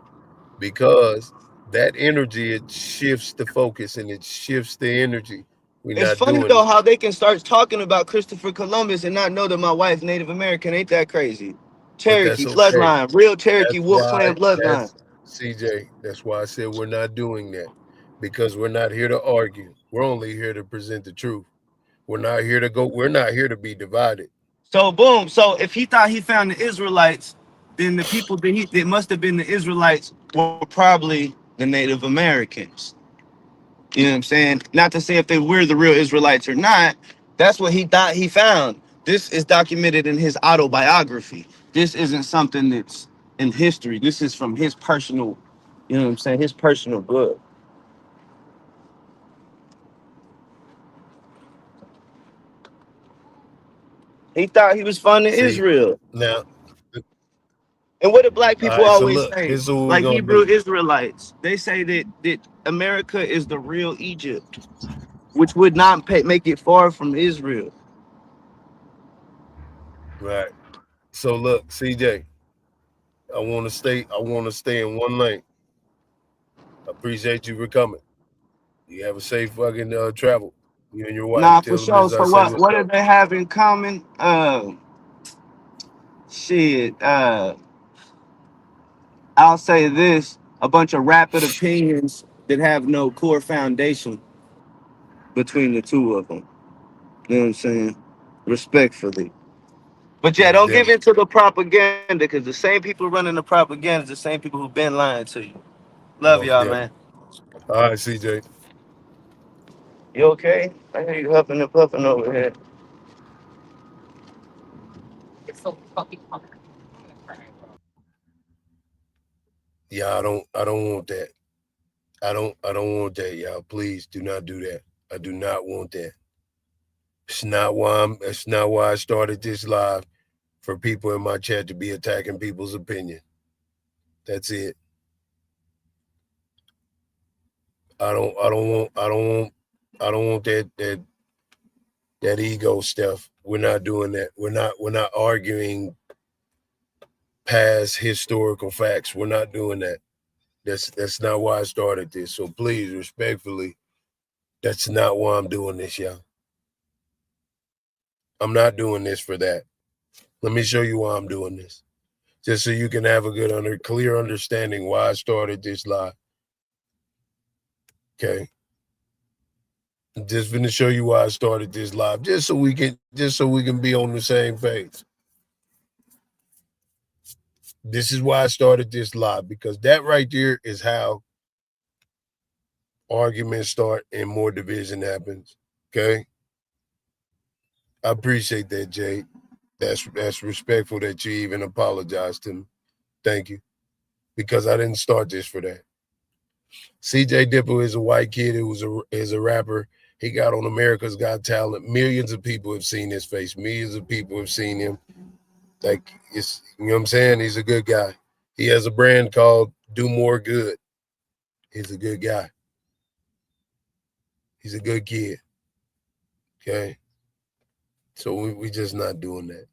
because that energy, it shifts the focus and it shifts the energy. We're It's not funny doing though it. how they can start talking about Christopher Columbus and not know that my wife's Native American. Ain't that crazy? But Cherokee that's okay. bloodline, real Cherokee That's Wolf why Clan bloodline. that's CJ. That's why I said we're not doing that, because we're not here to argue. We're only here to present the truth. We're not here to be divided. So boom. So if he thought he found the Israelites, then the people that must have been the Israelites were probably the Native Americans. You know what I'm saying? Not to say if they were the real Israelites or not. That's what he thought he found. This is documented in his autobiography. This isn't something that's in history. This is from his personal, you know what I'm saying, his personal book. He thought he was finding See, Israel. now, And what do black all people right, so always look, say? this is what we're Like gonna Hebrew do. Israelites, they say that America is the real Egypt, which would not make it far from Israel. Right. So look, CJ, I wanna stay in one lane. Appreciate you for coming. You have a safe fucking travel. You and your wife. Nah, for Tell the sure. bitch I So say what? what's What do up. they have in common? Shit. I'll say this: a bunch of rapid opinions that have no core foundation between the two of them. You know what I'm saying? Respectfully. But yeah, Most don't give definitely. in to the propaganda because the same people running the propaganda is the same people who've been lying to you. Love Most y'all, definitely. man. All right, CJ. You okay? I hear you huffing and puffing over here. Yeah, I don't want that. I don't want that, y'all. Please do not do that. I do not want that. It's not why I started this live, for people in my chat to be attacking people's opinion. That's it. I don't want that ego stuff. We're not doing that. We're not arguing past historical facts. We're not doing that. That's not why I started this. So please, respectfully, that's not why I'm doing this, y'all. I'm not doing this for that. Let me show you why I'm doing this. Just so you can have a clear understanding why I started this live. Okay. Just gonna show you why I started this live. Just so we can be on the same page. This is why I started this live, because that right there is how arguments start and more division happens. Okay. I appreciate that, Jade. That's respectful that you even apologized to me. Thank you. Because I didn't start this for that. CJ Dipper is a white kid who is a rapper. He got on America's Got Talent. Millions of people have seen his face. Millions of people have seen him. Like, it's, you know what I'm saying? He's a good guy. He has a brand called Do More Good. He's a good guy. He's a good kid. Okay. So we just not doing that.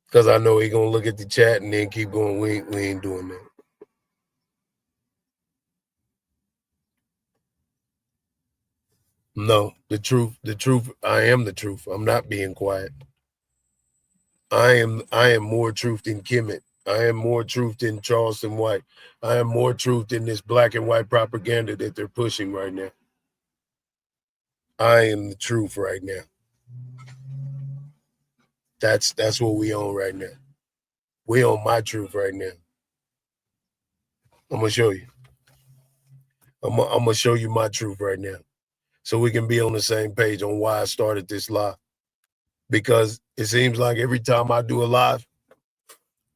Because I know he gonna look at the chat and then keep going. We ain't doing that. No, the truth, I am the truth. I'm not being quiet. I am more truth than Kemet. I am more truth than Charleston White. I am more truth than this black and white propaganda that they're pushing right now. I am the truth right now. That's what we own right now. We own my truth right now. I'm gonna show you. I'm gonna show you my truth right now, so we can be on the same page on why I started this live. Because it seems like every time I do a live,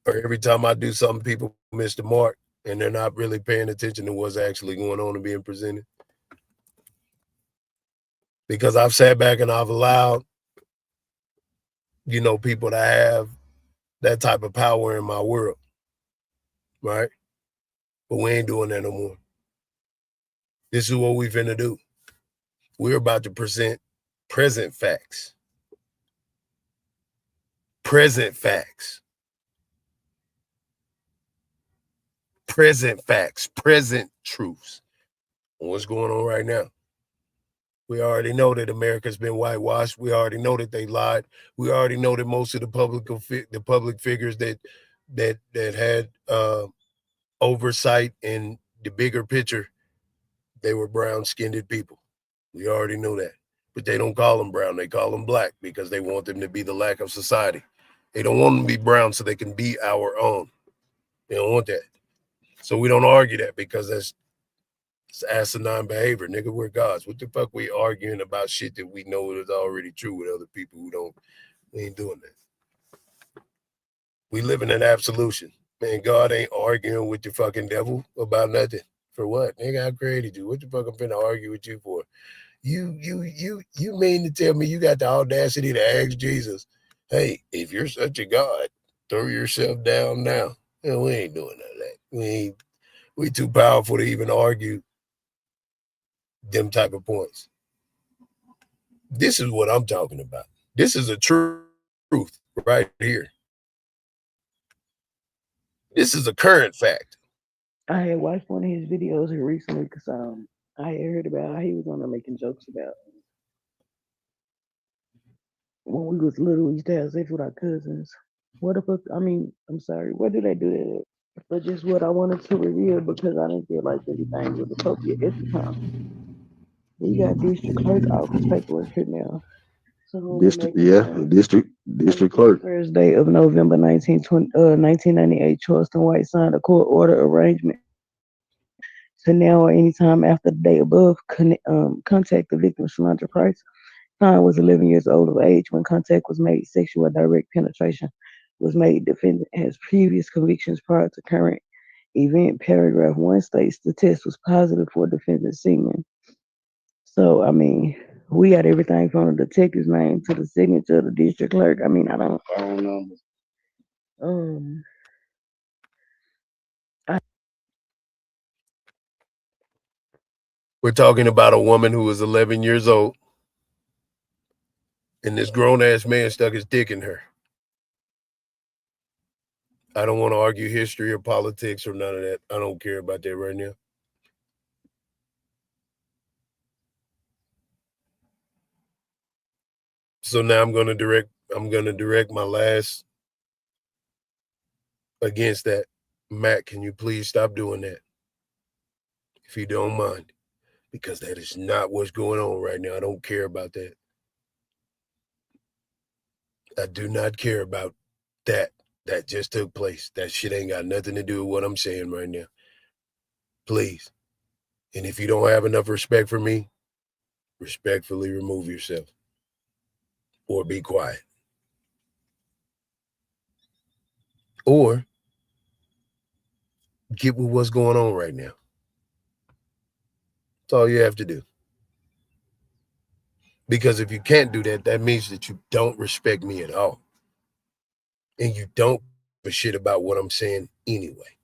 or every time I do something, people miss the mark and they're not really paying attention to what's actually going on and being presented. Because I've sat back and I've allowed, people to have that type of power in my world. right? But we ain't doing that no more. This is what we finna do. We're about to present present facts. Present facts. Present facts. Present truths. What's going on right now? We already know that America's been whitewashed. We already know that they lied. We already know that most of the public figures that had oversight in the bigger picture, they were brown-skinned people. We already know that. But they don't call them brown. They call them black because they want them to be the lack of society. They don't want them to be brown so they can be our own. They don't want that. So we don't argue that because that's asinine behavior. Nigga, we're gods. What the fuck we arguing about shit that we know is already true with other people who don't? We ain't doing that. We live in an absolution. Man, God ain't arguing with the fucking devil about nothing. For what? Nigga, I created you. What the fuck I'm finna argue with you for? You mean to tell me you got the audacity to ask Jesus, hey, if you're such a God, throw yourself down now. No, we ain't doing none of that. We too powerful to even argue them type of points. This is what I'm talking about. This is a truth right here. This is a current fact. I had watched one of his videos here recently because I had heard about how he was on there making jokes about when we was little, we used to have sex with our cousins. What the fuck? I mean, I'm sorry. Where did they do that at? But just what I wanted to reveal because I didn't feel like everything was appropriate at the time. We got district clerk office paperwork here now. So District, yeah, district clerk. First day of November 1998, Charleston White signed a court order arrangement to now or any time after the day above contact the victim, Shalondra Price. Khan was 11 years old of age when contact was made. Sexual direct penetration was made. Defendant has previous convictions prior to current event. Paragraph 1 states the test was positive for defendant's semen. So, I mean, we got everything from the detective's name to the signature of the district clerk. I mean, I don't know. We're talking about a woman who was 11 years old, and this grown-ass man stuck his dick in her. I don't want to argue history or politics or none of that. I don't care about that right now. So now I'm gonna direct my last against that. Matt, can you please stop doing that? If you don't mind. Because that is not what's going on right now. I don't care about that. I do not care about that. That just took place. That shit ain't got nothing to do with what I'm saying right now. Please. And if you don't have enough respect for me, respectfully remove yourself. Or be quiet. Or get with what's going on right now. That's all you have to do. Because if you can't do that, that means that you don't respect me at all. And you don't give a shit about what I'm saying anyway.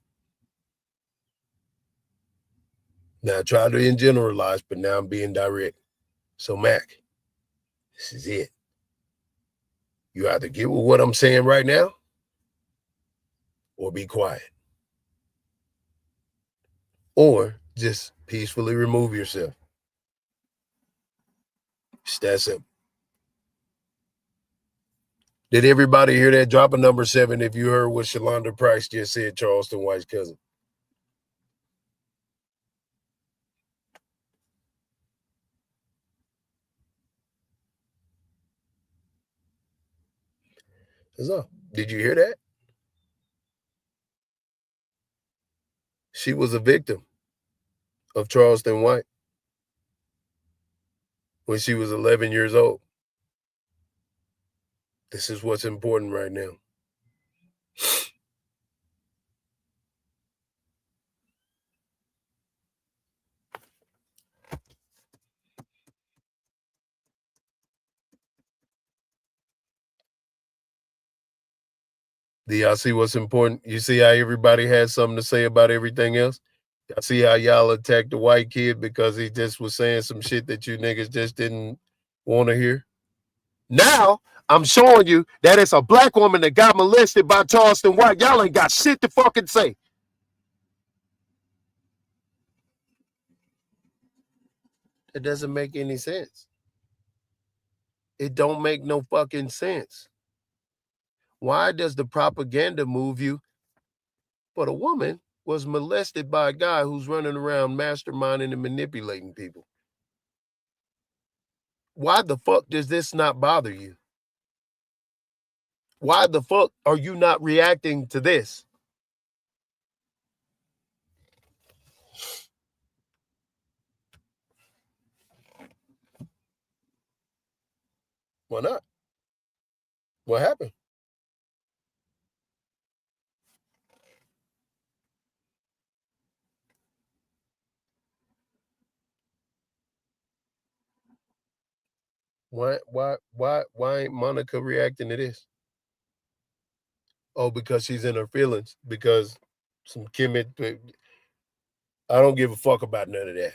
Now I try to generalize, but now I'm being direct. So Mac, this is it. You either get with what I'm saying right now or be quiet. Or just peacefully remove yourself. It's that simple. Did everybody hear that? Drop a number 7 if you heard what Shalondra Price just said, Charleston White's cousin. That's all. Did you hear that? She was a victim of Charleston White when she was 11 years old. This is what's important right now. Do y'all see what's important? You see how everybody has something to say about everything else? Y'all see how y'all attacked the white kid because he just was saying some shit that you niggas just didn't want to hear? Now, I'm showing you that it's a black woman that got molested by Charleston White. Y'all ain't got shit to fucking say. It doesn't make any sense. It don't make no fucking sense. Why does the propaganda move you? But a woman was molested by a guy who's running around masterminding and manipulating people. Why the fuck does this not bother you? Why the fuck are you not reacting to this? Why not? What happened? Why ain't Monica reacting to this? Oh, because she's in her feelings. Because some Kemet. I don't give a fuck about none of that.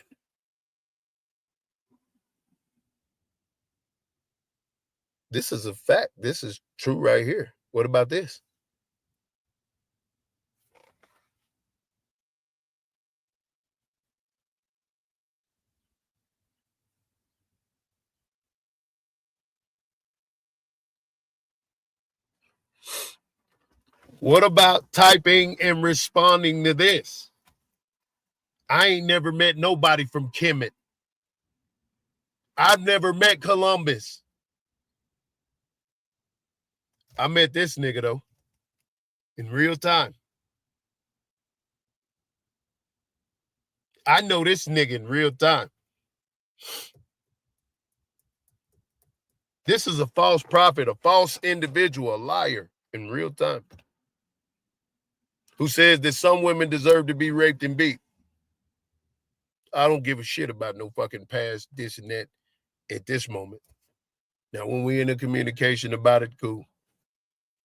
This is a fact. This is true right here. What about this? What about typing and responding to this? I ain't never met nobody from Kemet. I've never met Columbus. I met this nigga, though, in real time. I know this nigga in real time. This is a false prophet, a false individual, a liar in real time, who says that some women deserve to be raped and beat. I don't give a shit about no fucking past, this and that at this moment. Now, when we in a communication about it, cool.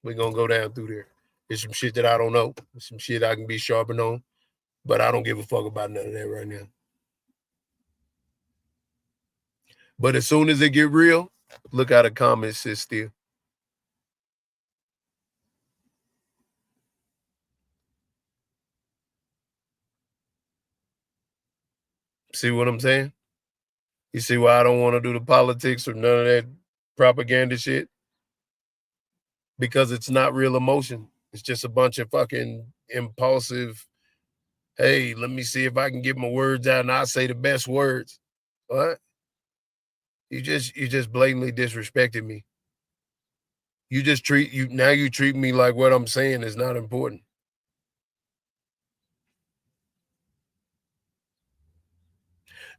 We're going to go down through there. There's some shit that I don't know. There's some shit I can be sharpened on, but I don't give a fuck about none of that right now. But as soon as it get real, look how the comments sit still. See what I'm saying? You see why I don't want to do the politics or none of that propaganda shit? Because it's not real emotion. It's just a bunch of fucking impulsive, hey, let me see if I can get my words out and I'll say the best words. What? You just blatantly disrespected me. You treat me like what I'm saying is not important.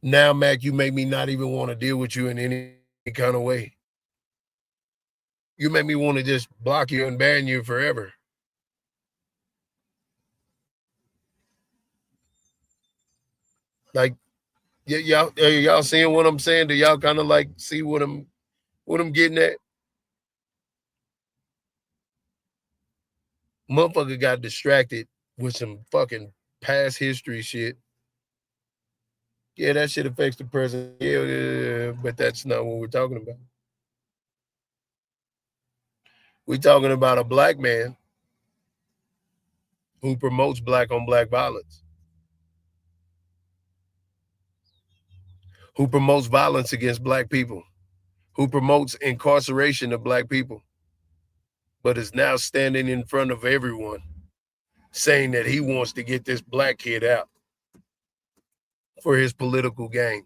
Now, Mac, you make me not even want to deal with you in any kind of way. You make me want to just block you and ban you forever. Like, y'all seeing what I'm saying? Do y'all kind of like see what I'm getting at? Motherfucker got distracted with some fucking past history shit. Yeah, that shit affects the present. Yeah, but that's not what we're talking about. We're talking about a black man who promotes black on black violence, who promotes violence against black people, who promotes incarceration of black people, but is now standing in front of everyone saying that he wants to get this black kid out for his political gain,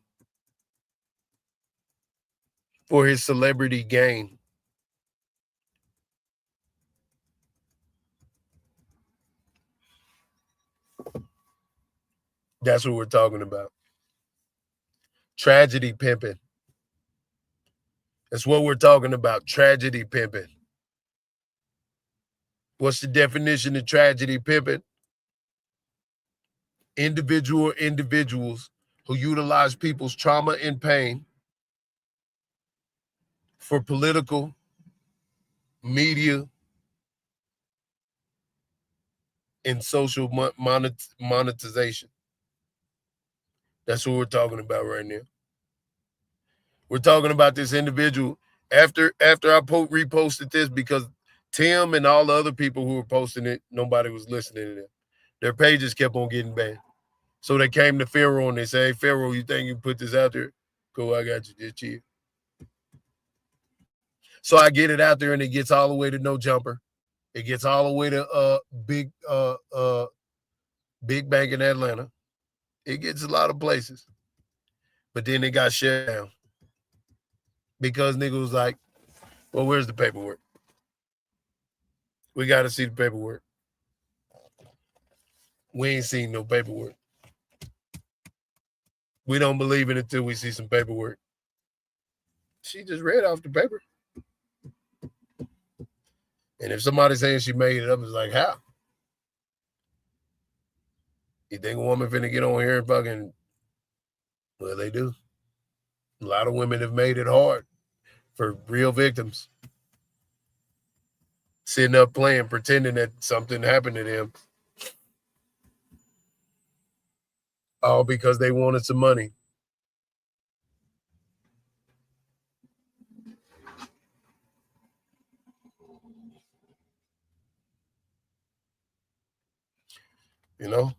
for his celebrity gain. That's what we're talking about. Tragedy pimping. That's what we're talking about. Tragedy pimping. What's the definition of tragedy pimping? Individuals who utilize people's trauma and pain for political, media, in social monetization. That's what we're talking about right now. We're talking about this individual after I reposted this, because Tim and all the other people who were posting it, nobody was listening to them. Their pages kept on getting banned. So they came to Pharaoh and they said, "Hey, Pharaoh, you think you put this out there? Cool, I got you. Just chill." So I get it out there and it gets all the way to No Jumper. It gets all the way to Big Bank in Atlanta. It gets a lot of places. But then it got shut down. Because nigga was like, well, where's the paperwork? We got to see the paperwork. We ain't seen no paperwork. We don't believe it until we see some paperwork. She just read off the paper. And if somebody's saying she made it up, it's like, how? You think a woman finna get on here and fucking, well, they do. A lot of women have made it hard for real victims. Sitting up playing, pretending that something happened to them. All because they wanted some money. You know?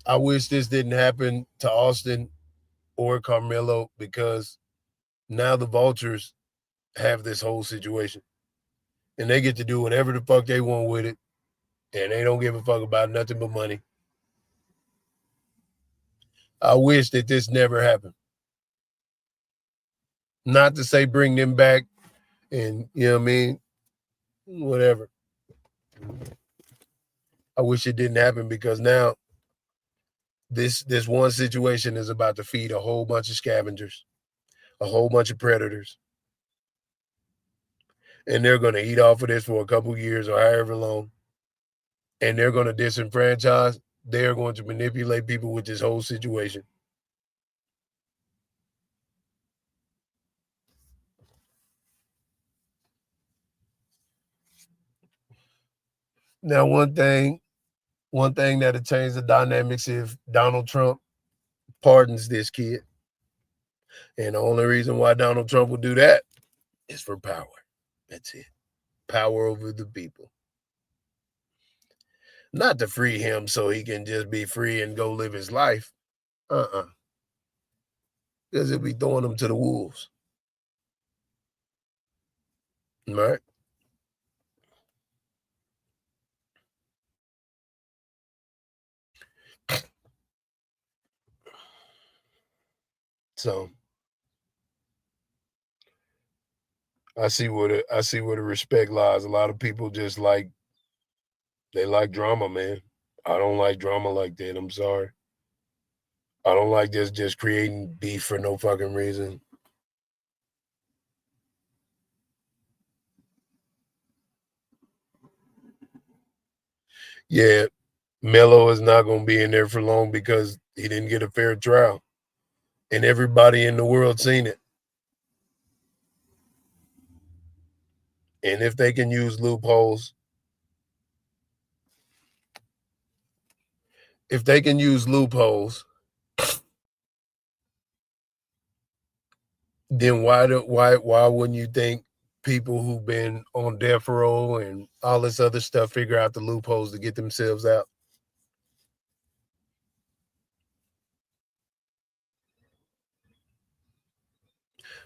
I wish this didn't happen to Austin or Carmelo, because now the vultures have this whole situation. And they get to do whatever the fuck they want with it. And they don't give a fuck about nothing but money. I wish that this never happened. Not to say bring them back and, you know what I mean, whatever. I wish it didn't happen, because now this one situation is about to feed a whole bunch of scavengers, a whole bunch of predators. And they're going to eat off of this for a couple years or however long. And they're going to disenfranchise. They're going to manipulate people with this whole situation. Now, one thing that'll change the dynamics if Donald Trump pardons this kid. And the only reason why Donald Trump will do that is for power. That's it. Power over the people. Not to free him so he can just be free and go live his life. Because he'll be throwing them to the wolves. Right? So I see where the respect lies. A lot of people just they like drama, man. I don't like drama like that. I'm sorry. I don't like this just creating beef for no fucking reason. Yeah, Melo is not going to be in there for long because he didn't get a fair trial. And everybody in the world seen it. And if they can use loopholes, then why wouldn't you think people who've been on death row and all this other stuff figure out the loopholes to get themselves out?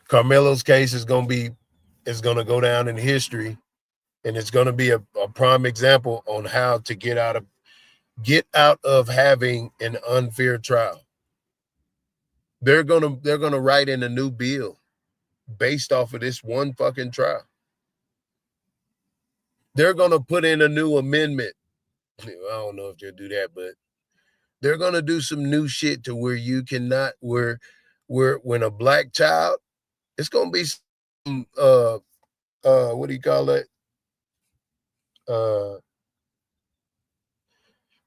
Carmelo's case is going to go down in history, and it's going to be a prime example on how to get out of having an unfair trial. They're going to write in a new bill based off of this one fucking trial. They're going to put in a new amendment. I don't know if they'll do that, but they're going to do some new shit to where you cannot, where when a black child, it's going to be some, what do you call that?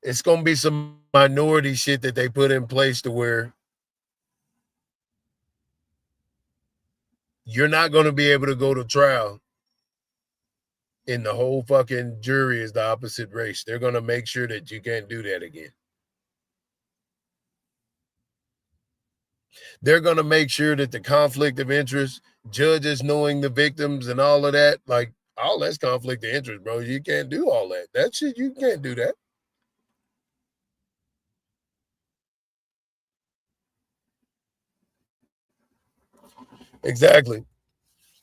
It's going to be some minority shit that they put in place to where you're not going to be able to go to trial And the whole fucking jury is the opposite race. They're going to make sure that you can't do that again. They're going to make sure that the conflict of interest, judges knowing the victims and all of that, like all that's conflict of interest, bro. You can't do all that. That shit, you can't do that. Exactly.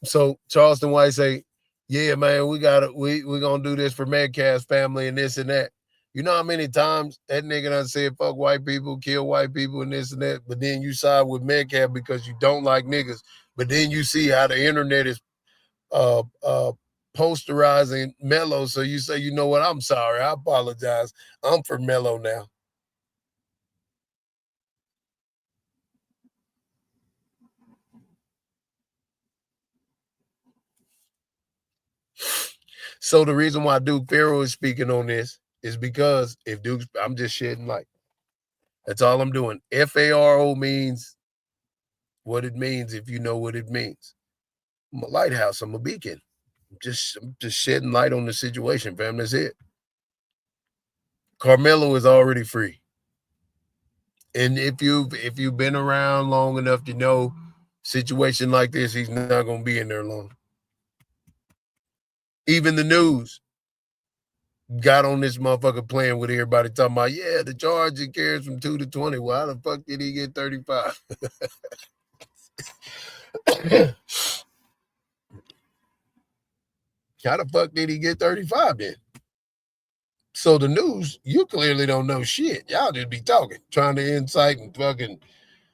So Charleston White say, yeah, man, we're gonna do this for Metcalf's family and this and that. You know how many times that nigga done said fuck white people, kill white people, and this and that, but then you side with Metcalf because you don't like niggas. But then you see how the internet is posterizing Mello. So you say, you know what? I'm sorry. I apologize. I'm for Mello now. So the reason why Duke Farrell is speaking on this is because if Duke's, I'm just shedding light. That's all I'm doing. FARO means what it means if you know what it means. I'm a lighthouse. I'm a beacon. I'm just shedding light on the situation, fam. That's it. Carmelo is already free. And if you've been around long enough to know situation like this, he's not gonna be in there long. Even the news got on this motherfucker playing with everybody talking about, yeah, the charge it carries from 2 to 20. Well, how the fuck did he get 35? How the fuck did he get 35 then? So the news, you clearly don't know shit. Y'all just be talking, trying to incite and fucking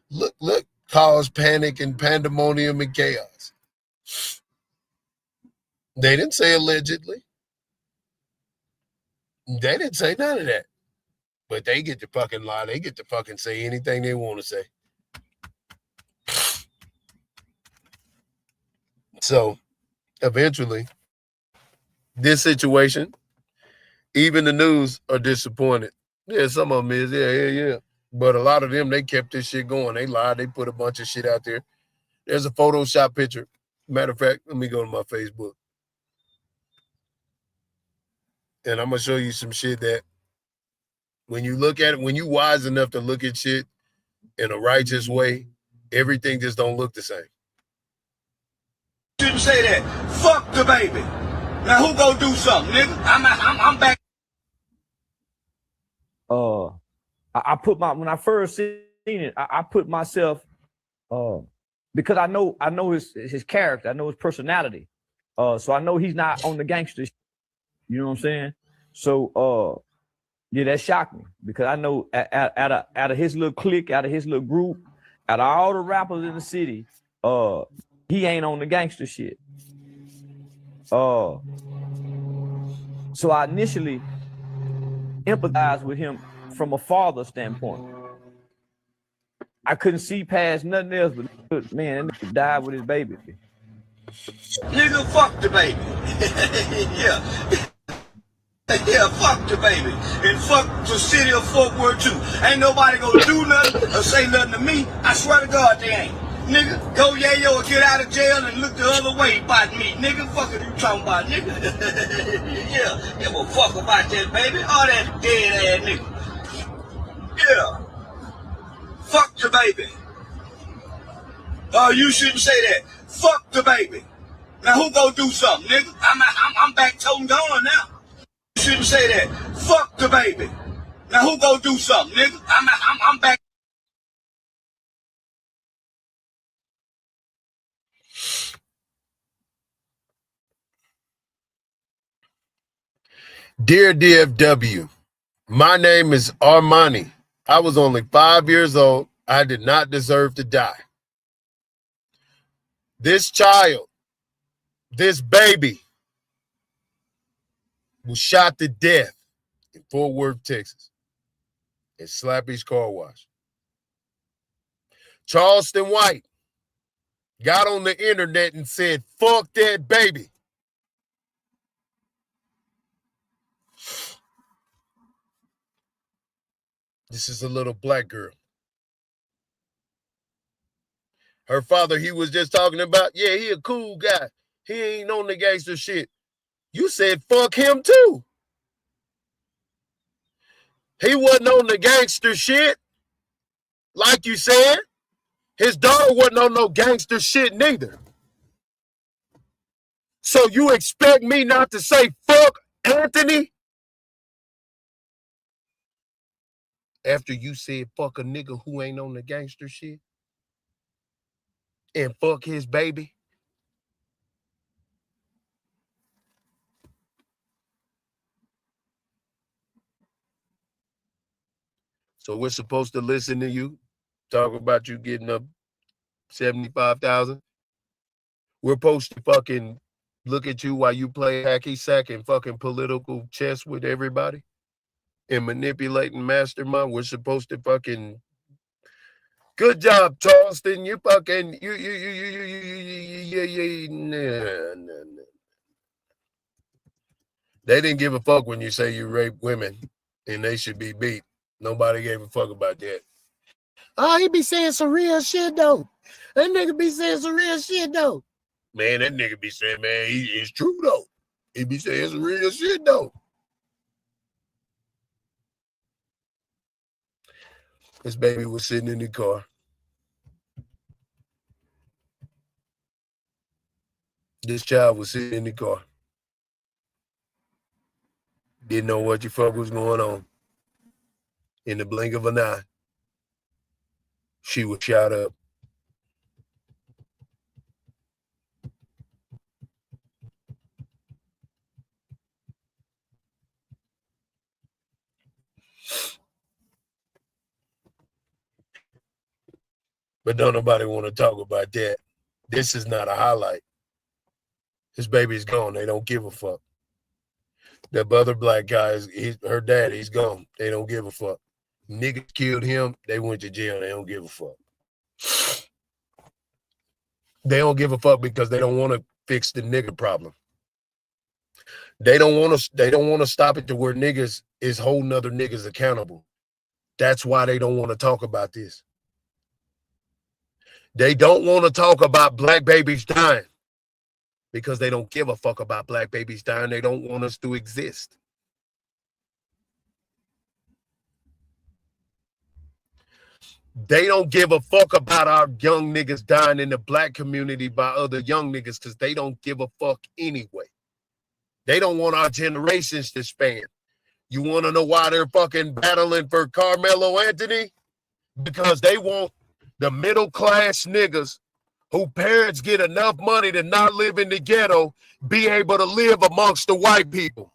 look, cause panic and pandemonium and chaos. They didn't say allegedly. They didn't say none of that. But they get to fucking lie. They get to fucking say anything they want to say. So eventually, this situation, even the news are disappointed. Yeah, some of them is. Yeah. But a lot of them, they kept this shit going. They lied. They put a bunch of shit out there. There's a Photoshop picture. Matter of fact, let me go to my Facebook. And I'm going to show you some shit that when you look at it, when you wise enough to look at shit in a righteous way, everything just don't look the same. Shouldn't say that. Fuck the baby. Now who gonna do something, nigga? I'm back. I put when I first seen it, I put myself, because I know his character, I know his personality, so I know he's not on the gangster. You know what I'm saying? So, yeah, that shocked me because I know out of his little clique, out of his little group, out of all the rappers in the city, he ain't on the gangster shit. So I initially empathized with him from a father standpoint. I couldn't see past nothing else, but man, that nigga died with his baby. Nigga, fuck the baby. Yeah, fuck the baby. And fuck the city of Fort Worth too. Ain't nobody gonna do nothing or say nothing to me. I swear to God they ain't. Nigga, go yayo or get out of jail and look the other way about me. Nigga, fuck are you talking about, nigga? Yeah, give a fuck about that baby. All that dead ass nigga. Yeah. Fuck the baby. Oh, you shouldn't say that. Fuck the baby. Now who gonna do something, nigga? I'm back toting gone now. You shouldn't say that. Fuck the baby. Now who gonna do something, nigga? I'm back. Dear DFW, my name is Armani. I was only 5 years old. I did not deserve to die. This child, this baby, was shot to death in Fort Worth, Texas, at Slappy's Car Wash. Charleston White got on the internet and said, fuck that baby. This is a little black girl. Her father, he was just talking about, yeah, he a cool guy. He ain't on the gangster shit. You said fuck him too. He wasn't on the gangster shit. Like you said, his daughter wasn't on no gangster shit neither. So you expect me not to say fuck Anthony? After you said fuck a nigga who ain't on the gangster shit? And fuck his baby? So we're supposed to listen to you talk about you getting up 75,000? We're supposed to fucking look at you while you play hacky sack and fucking political chess with everybody and manipulating mastermind? We're supposed to fucking good job, Charleston. You fucking nah. They didn't give a fuck when you say you rape women and they should be beat. Nobody gave a fuck about that. Oh, he be saying some real shit though. That nigga be saying some real shit though. Man, that nigga be saying, man, it's true though. He be saying some real shit though. This baby was sitting in the car. This child was sitting in the car. Didn't know what the fuck was going on. In the blink of an eye, she was shot up. But don't nobody want to talk about that. This is not a highlight. His baby's gone. They don't give a fuck. That other black guy, her dad, he's gone. They don't give a fuck. Niggas killed him. They went to jail. They don't give a fuck. They don't give a fuck because they don't want to fix the nigga problem. They don't want to stop it to where niggas is holding other niggas accountable. That's why they don't want to talk about this. They don't want to talk about black babies dying because they don't give a fuck about black babies dying. They don't want us to exist. They don't give a fuck about our young niggas dying in the black community by other young niggas because they don't give a fuck anyway. They don't want our generations to span. You want to know why they're fucking battling for Carmelo Anthony? Because they want the middle class niggas who parents get enough money to not live in the ghetto be able to live amongst the white people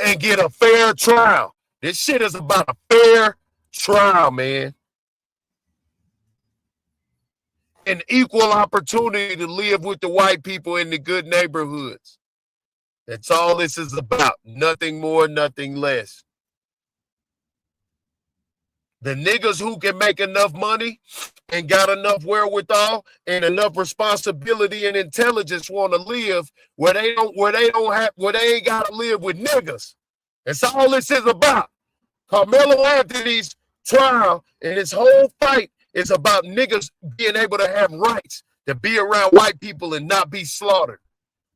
and get a fair trial. This shit is about a fair trial, man. An equal opportunity to live with the white people in the good neighborhoods. That's all this is about. Nothing more, nothing less. The niggas who can make enough money and got enough wherewithal and enough responsibility and intelligence want to live where they ain't gotta live with niggas. That's all this is about. Carmelo Anthony's trial and his whole fight is about niggas being able to have rights to be around white people and not be slaughtered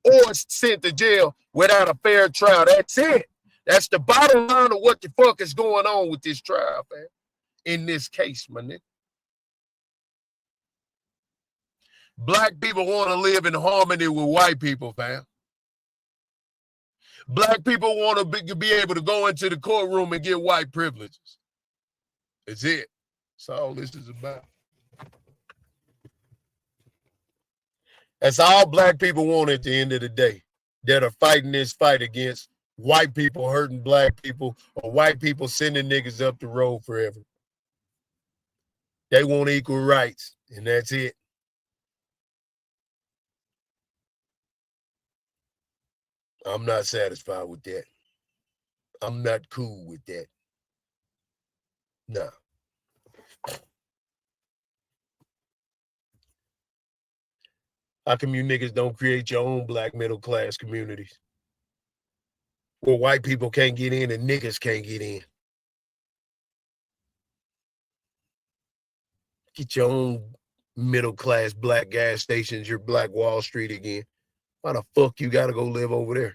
or sent to jail without a fair trial. That's it. That's the bottom line of what the fuck is going on with this trial, man. In this case, my nigga. Black people want to live in harmony with white people, fam. Black people want to be able to go into the courtroom and get white privileges. That's it. That's all this is about. That's all black people want at the end of the day, that are fighting this fight against white people hurting black people or white people sending niggas up the road forever. They want equal rights, and that's it. I'm not satisfied with that. I'm not cool with that. No. How come you niggas don't create your own black middle class communities where white people can't get in and niggas can't get in? Get your own middle class black gas stations, your Black Wall Street again. Why the fuck you gotta go live over there?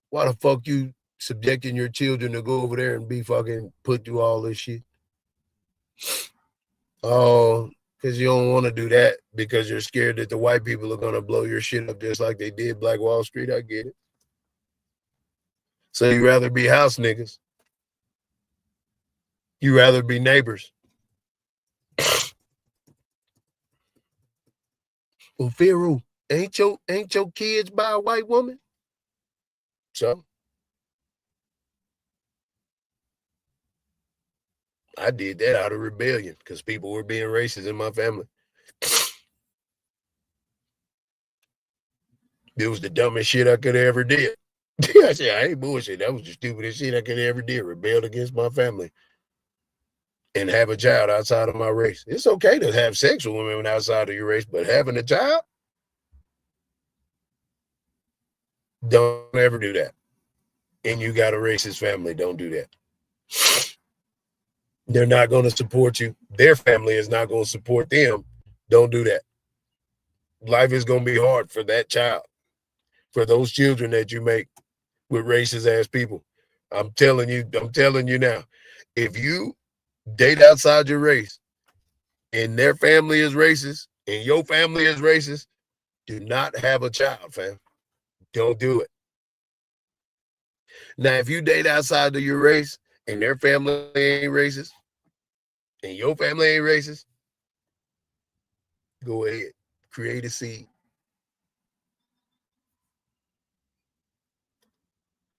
Why the fuck you subjecting your children to go over there and be fucking put through all this shit? Oh, because you don't want to do that because you're scared that the white people are gonna blow your shit up just like they did Black Wall Street. I get it. So you rather be house niggas. You rather be neighbors. Well, Pharaoh, ain't your kids by a white woman? So I did that out of rebellion because people were being racist in my family. It was the dumbest shit I could have ever did. I said, I ain't bullshit. That was the stupidest shit I could have ever did. Rebelled against my family and have a child outside of my race. It's okay to have sex with women outside of your race, but having a child, don't ever do that. And you got a racist family, don't do that. They're not going to support you. Their family is not going to support them. Don't do that. Life is going to be hard for that child, for those children that you make with racist ass people. I'm telling you now, if you date outside your race and their family is racist and your family is racist, do not have a child, fam. Don't do it. Now, if you date outside of your race and their family ain't racist and your family ain't racist, go ahead, create a seed.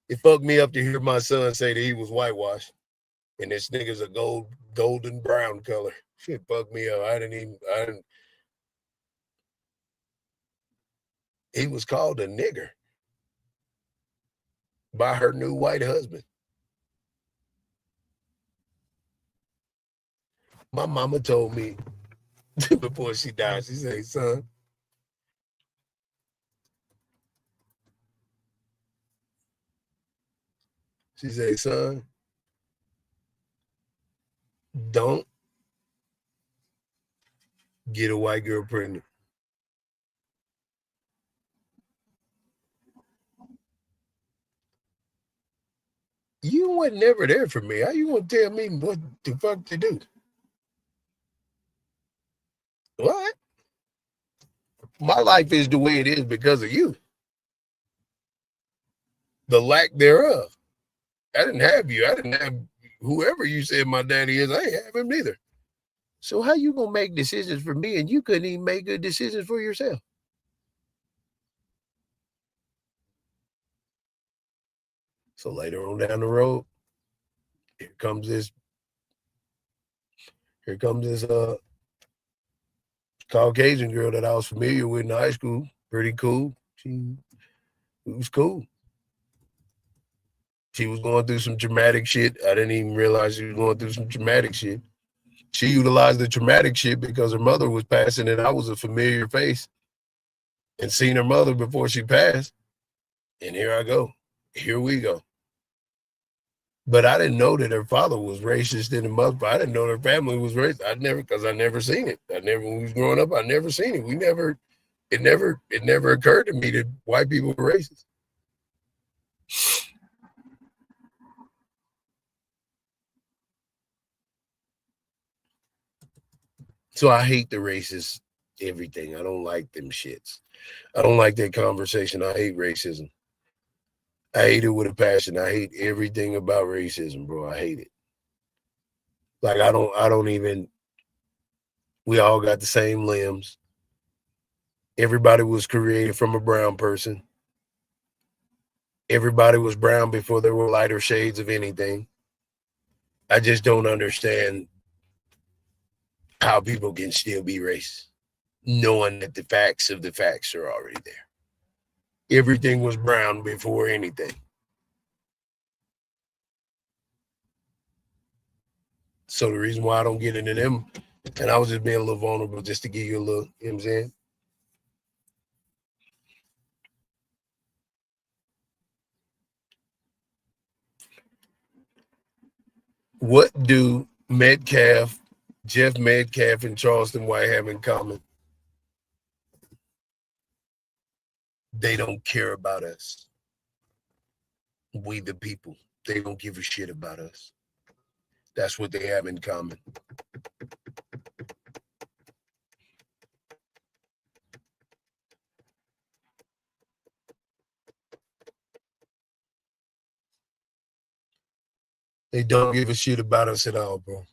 It fucked me up to hear my son say that he was whitewashed and this nigga's a golden brown color. Shit fucked me up. I didn't. He was called a nigger by her new white husband. My mama told me before she died, she said, son, don't get a white girl pregnant. You were never there for me. How you want to tell me what the fuck to do? What? My life is the way it is because of you. The lack thereof. I didn't have you. I didn't have whoever you said my daddy is. I ain't have him neither. So how you gonna make decisions for me and you couldn't even make good decisions for yourself? So later on down the road, here comes this Caucasian girl that I was familiar with in high school. Pretty cool. She was cool. She was going through some traumatic shit. I didn't even realize she was going through some traumatic shit. She utilized the traumatic shit because her mother was passing and I was a familiar face and seen her mother before she passed. And here I go. Here we go. But I didn't know that her father was racist in the mother. I didn't know her family was racist. I never seen it. When we was growing up, I never seen it. It never occurred to me that white people were racist. So I hate the racist everything. I don't like them shits. I don't like that conversation. I hate racism. I hate it with a passion. I hate everything about racism, bro. I hate it. Like I don't even, we all got the same limbs. Everybody was created from a brown person. Everybody was brown before there were lighter shades of anything. I just don't understand how people can still be racist, knowing that the facts are already there. Everything was brown before anything. So the reason why I don't get into them, and I was just being a little vulnerable just to give you a little, you know what I'm saying? What do Jeff Metcalf, and Charleston White have in common? They don't care about us. We the people. They don't give a shit about us. That's what they have in common. They don't give a shit about us at all, bro.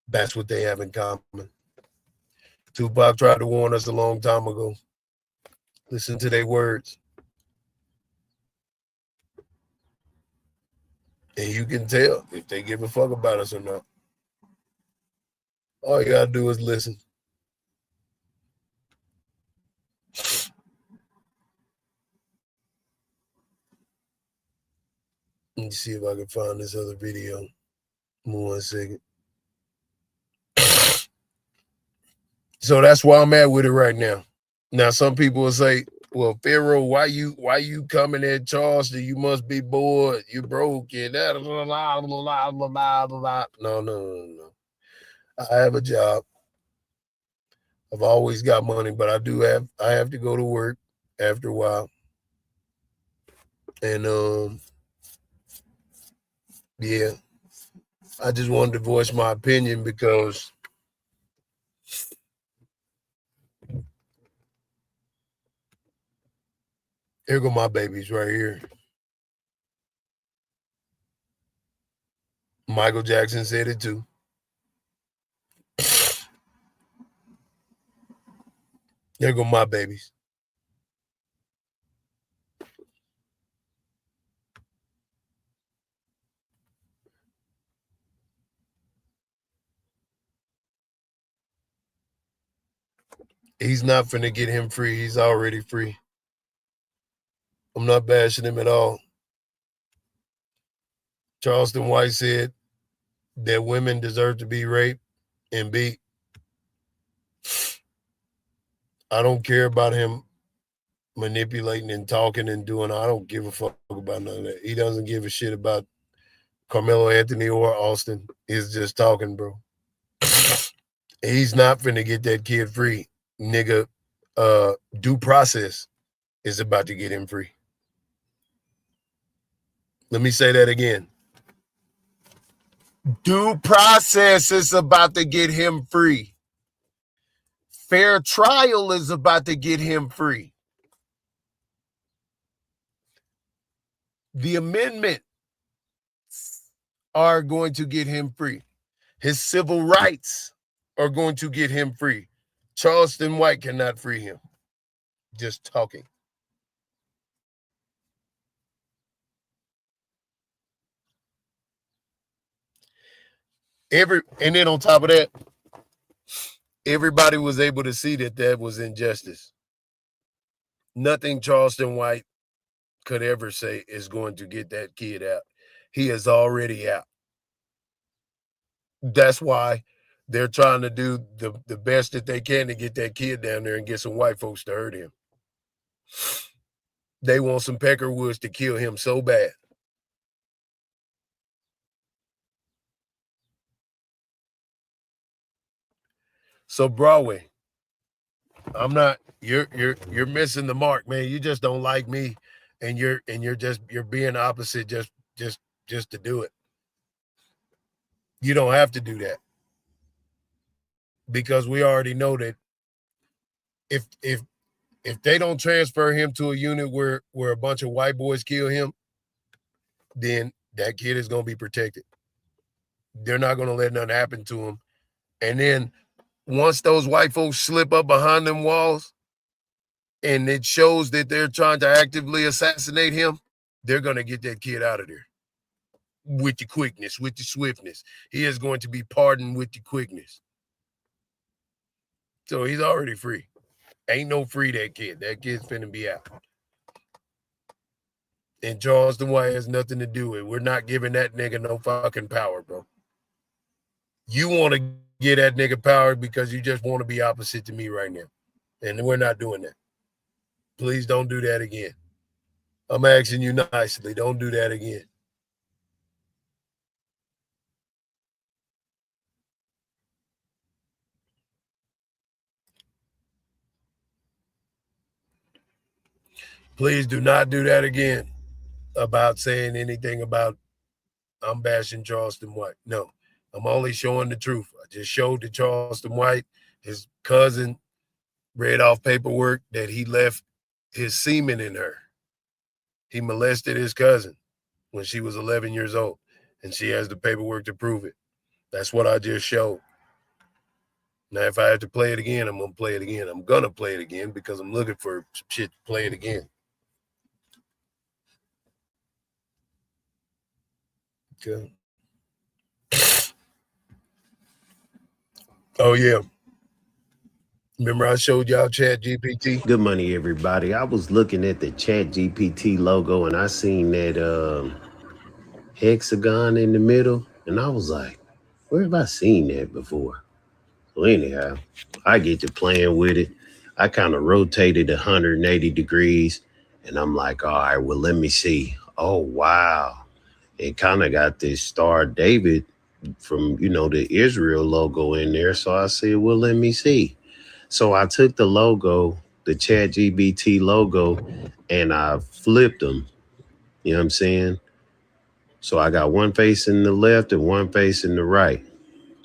That's what they have in common. Tupac tried to warn us a long time ago. Listen to their words. And you can tell if they give a fuck about us or not. All you gotta do is listen. Let me see if I can find this other video. 1 second. So that's why I'm at with it right now. Now, some people will say, well, Pharaoh, why you coming at Charleston? You must be bored. You broke it. No. I have a job. I've always got money, but I have to go to work after a while. And yeah, I just wanted to voice my opinion because here go my babies right here. Michael Jackson said it too. There go my babies. He's not finna get him free. He's already free. I'm not bashing him at all. Charleston White said that women deserve to be raped and beat. I don't care about him manipulating and talking and doing. I don't give a fuck about none of that. He doesn't give a shit about Carmelo Anthony or Austin. He's just talking, bro. He's not finna get that kid free. Nigga, due process is about to get him free. Let me say that again. Due process is about to get him free. Fair trial is about to get him free. The amendments are going to get him free. His civil rights are going to get him free. Charleston White cannot free him. Just talking. And then on top of that, everybody was able to see that was injustice. Nothing Charleston White could ever say is going to get that kid out. He is already out. That's why they're trying to do the best that they can to get that kid down there and get some white folks to hurt him. They want some Peckerwoods to kill him so bad. So Broadway, you're missing the mark, man. You just don't like me, and you're being opposite just to do it. You don't have to do that. Because we already know that if they don't transfer him to a unit where a bunch of white boys kill him, then that kid is going to be protected. They're not going to let nothing happen to him. And then once those white folks slip up behind them walls and it shows that they're trying to actively assassinate him, they're going to get that kid out of there with the quickness, with the swiftness. He is going to be pardoned with the quickness. So he's already free. Ain't no free that kid. That kid's finna be out. And Charleston White has nothing to do with it. We're not giving that nigga no fucking power, bro. You want to get that nigga power because you just want to be opposite to me right now. And we're not doing that. Please don't do that again. I'm asking you nicely. Don't do that again. Please do not do that again about saying anything about I'm bashing Charleston White. No, I'm only showing the truth. I just showed that Charleston White, his cousin, read off paperwork that he left his semen in her. He molested his cousin when she was 11 years old, and she has the paperwork to prove it. That's what I just showed. Now, if I have to play it again, I'm going to play it again. I'm going to play it again because I'm looking for some shit to play it again. Okay. Oh, yeah. Remember I showed y'all ChatGPT? Good money, everybody. I was looking at the ChatGPT logo and I seen that hexagon in the middle, and I was like, where have I seen that before? So anyhow, I get to playing with it. I kind of rotated 180 degrees, and I'm like, all right, well, let me see. Oh, wow. It kind of got this Star David from, the Israel logo in there. So I said, well, let me see. So I took the logo, the ChatGPT logo, and I flipped them. You know what I'm saying? So I got one face in the left and one face in the right.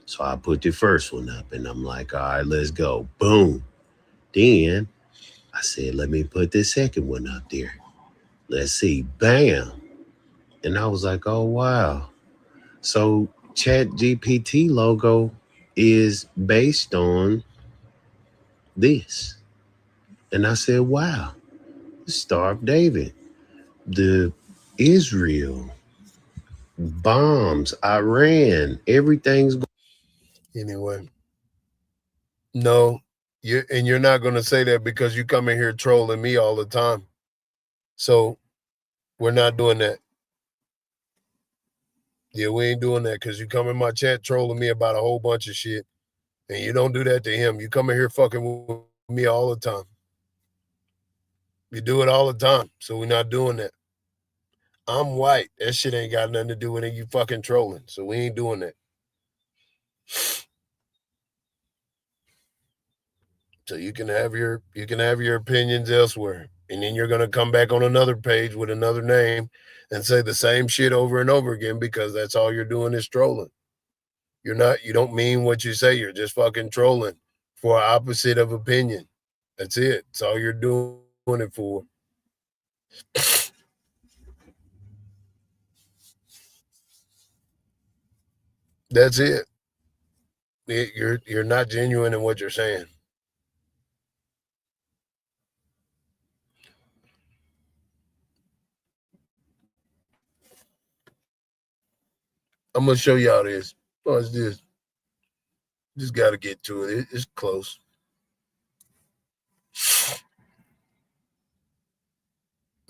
So I put the first one up and I'm like, all right, let's go. Boom. Then I said, let me put the second one up there. Let's see. Bam. And I was like, oh, wow. So ChatGPT logo is based on this. And I said, wow. The Star of David, the Israel, bombs, Iran, everything's going. Anyway. No, you're not going to say that because you come in here trolling me all the time. So we're not doing that. Yeah, we ain't doing that because you come in my chat trolling me about a whole bunch of shit. And you don't do that to him. You come in here fucking with me all the time. You do it all the time. So we're not doing that. I'm white. That shit ain't got nothing to do with it. You fucking trolling. So we ain't doing that. So you can have your opinions elsewhere. And then you're gonna come back on another page with another name and say the same shit over and over again because that's all you're doing is trolling. You don't mean what you say, you're just fucking trolling for opposite of opinion. That's it. That's all you're doing it for. That's it. You're not genuine in what you're saying. I'm gonna show y'all this. Watch this. Just gotta get to it. It's close.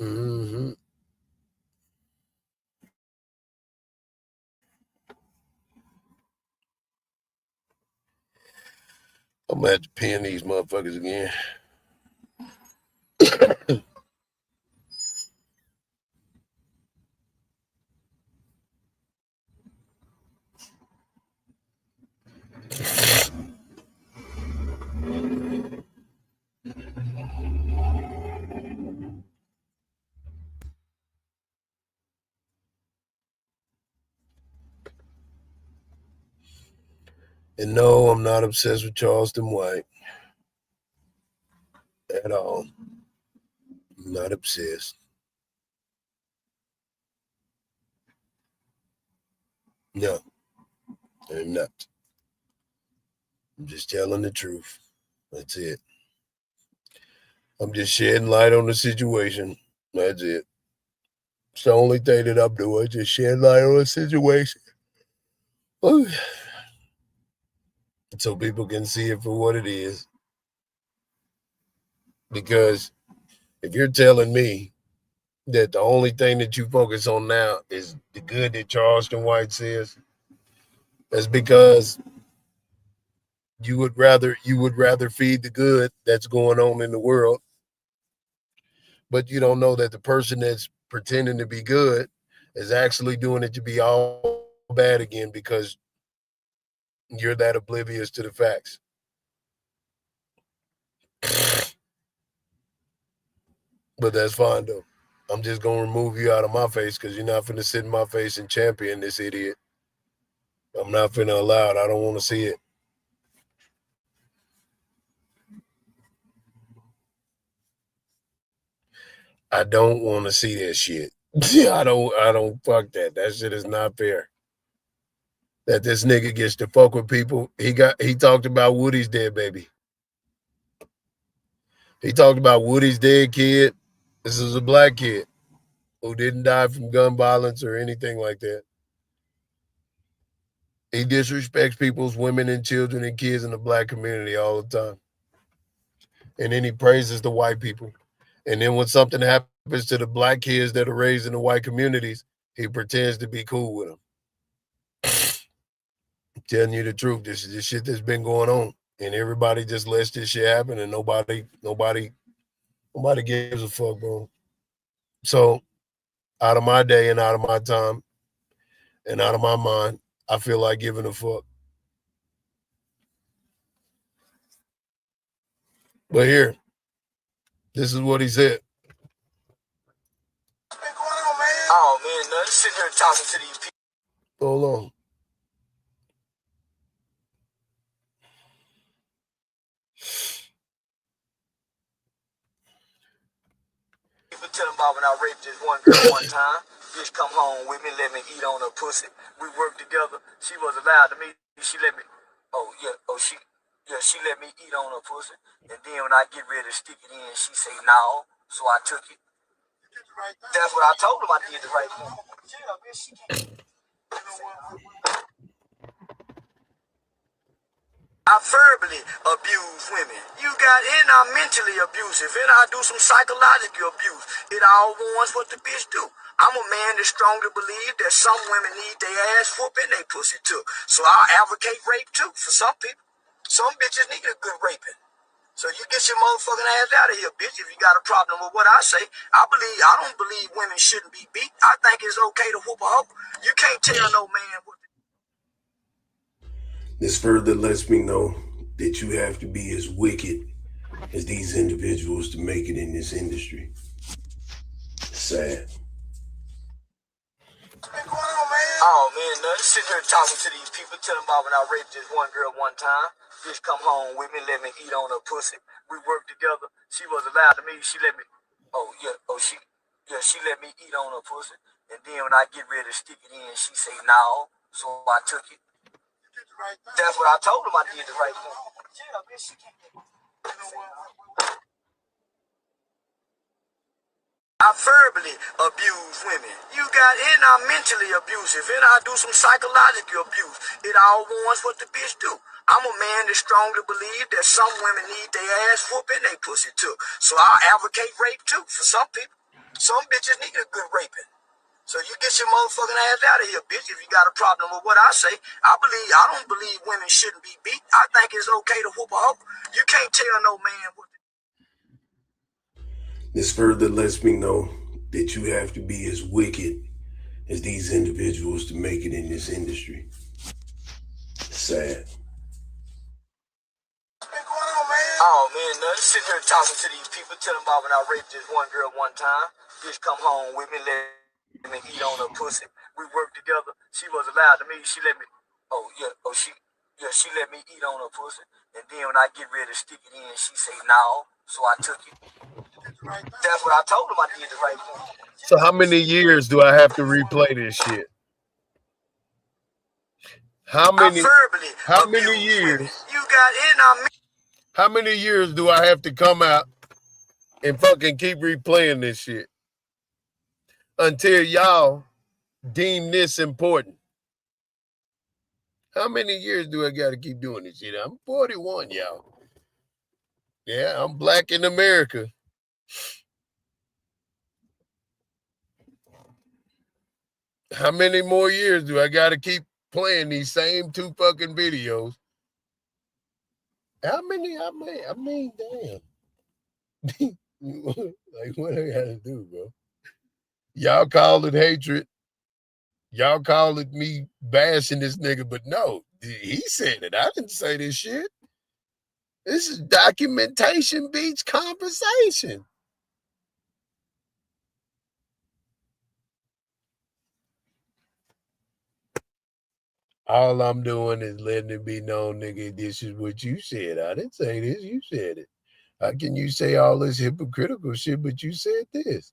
Mm-hmm. I'm gonna have to pin these motherfuckers again. And no, I'm not obsessed with Charleston White at all. I'm not obsessed. No, I'm not. I'm just telling the truth. That's it. I'm just shedding light on the situation. That's it. It's the only thing that I'm doing. Just shed light on the situation. So people can see it for what it is. Because if you're telling me that the only thing that you focus on now is the good that Charleston White says, that's because you would rather feed the good that's going on in the world, but you don't know that the person that's pretending to be good is actually doing it to be all bad again because you're that oblivious to the facts. But that's fine though. I'm just gonna remove you out of my face because you're not finna sit in my face and champion this idiot. I'm not finna allow it. I don't want to see it. I don't want to see that shit. I don't fuck that. That shit is not fair. That this nigga gets to fuck with people. He talked about Woody's dead baby. He talked about Woody's dead kid. This is a black kid who didn't die from gun violence or anything like that. He disrespects people's women and children and kids in the black community all the time. And then he praises the white people. And then when something happens to the black kids that are raised in the white communities, he pretends to be cool with them. I'm telling you the truth. This is the shit that's been going on. And everybody just lets this shit happen and nobody gives a fuck, bro. So out of my day and out of my time and out of my mind, I feel like giving a fuck. But here, this is what he said. Oh man, nothing. Sitting here talking to these people. Hold on. People tell them about when I raped this one girl one time. Bitch come home with me, let me eat on her pussy. We worked together. She was allowed to me. She let me. She let me eat on her pussy. And then when I get ready to stick it in, she say no. So I took it. That's what I told him. I did the right thing. I verbally abuse women. And I'm mentally abusive. And I do some psychological abuse. It all warns what the bitch do. I'm a man that strongly believe that some women need their ass whooped and they pussy too. So I advocate rape too for some people. Some bitches need a good raping. So you get your motherfucking ass out of here, bitch, if you got a problem with what I say. I don't believe women shouldn't be beat. I think it's okay to whoop a hoe. You can't tell no man what. This further lets me know that you have to be as wicked as these individuals to make it in this industry. Sad. Oh man, nothing. Sitting here talking to these people, telling them about when I raped this one girl one time. Bitch come home with me, let me eat on her pussy. We worked together. She was allowed to me. She let me. She let me eat on her pussy. And then when I get ready to stick it in, she say no. So I took it. That's what I told him. I did the right thing. I verbally abuse women. And I'm mentally abusive. And I do some psychological abuse. It all warns what the bitch do. I'm a man that strongly believe that some women need their ass whooped and they pussy too. So I advocate rape too for some people. Some bitches need a good raping. So you get your motherfucking ass out of here, bitch, if you got a problem with what I say. I don't believe women shouldn't be beat. I think it's okay to whoop a hoe. You can't tell no man what. This further lets me know that you have to be as wicked as these individuals to make it in this industry. Sad. Oh man, nothing. Sitting here talking to these people, telling them about when I raped this one girl one time. Bitch come home with me, let me eat on her pussy. We worked together. She was allowed to me. She let me. She let me eat on her pussy. And then when I get ready to stick it in, she say no. So I took it. That's what I told him. I did the right thing. So how many years do I have to replay this shit? How many years? How many years do I have to come out and fucking keep replaying this shit until y'all deem this important? How many years do I got to keep doing this shit? I'm 41, y'all. Yeah, I'm black in America. How many more years do I got to keep playing these same two fucking videos? How many? I mean, damn. Like, what I got to do, bro? Y'all call it hatred. Y'all call it me bashing this nigga, but no, he said it. I didn't say this shit. This is documentation beats conversation. All I'm doing is letting it be known, nigga, this is what you said. I didn't say this. You said it. How can you say all this hypocritical shit, but you said this?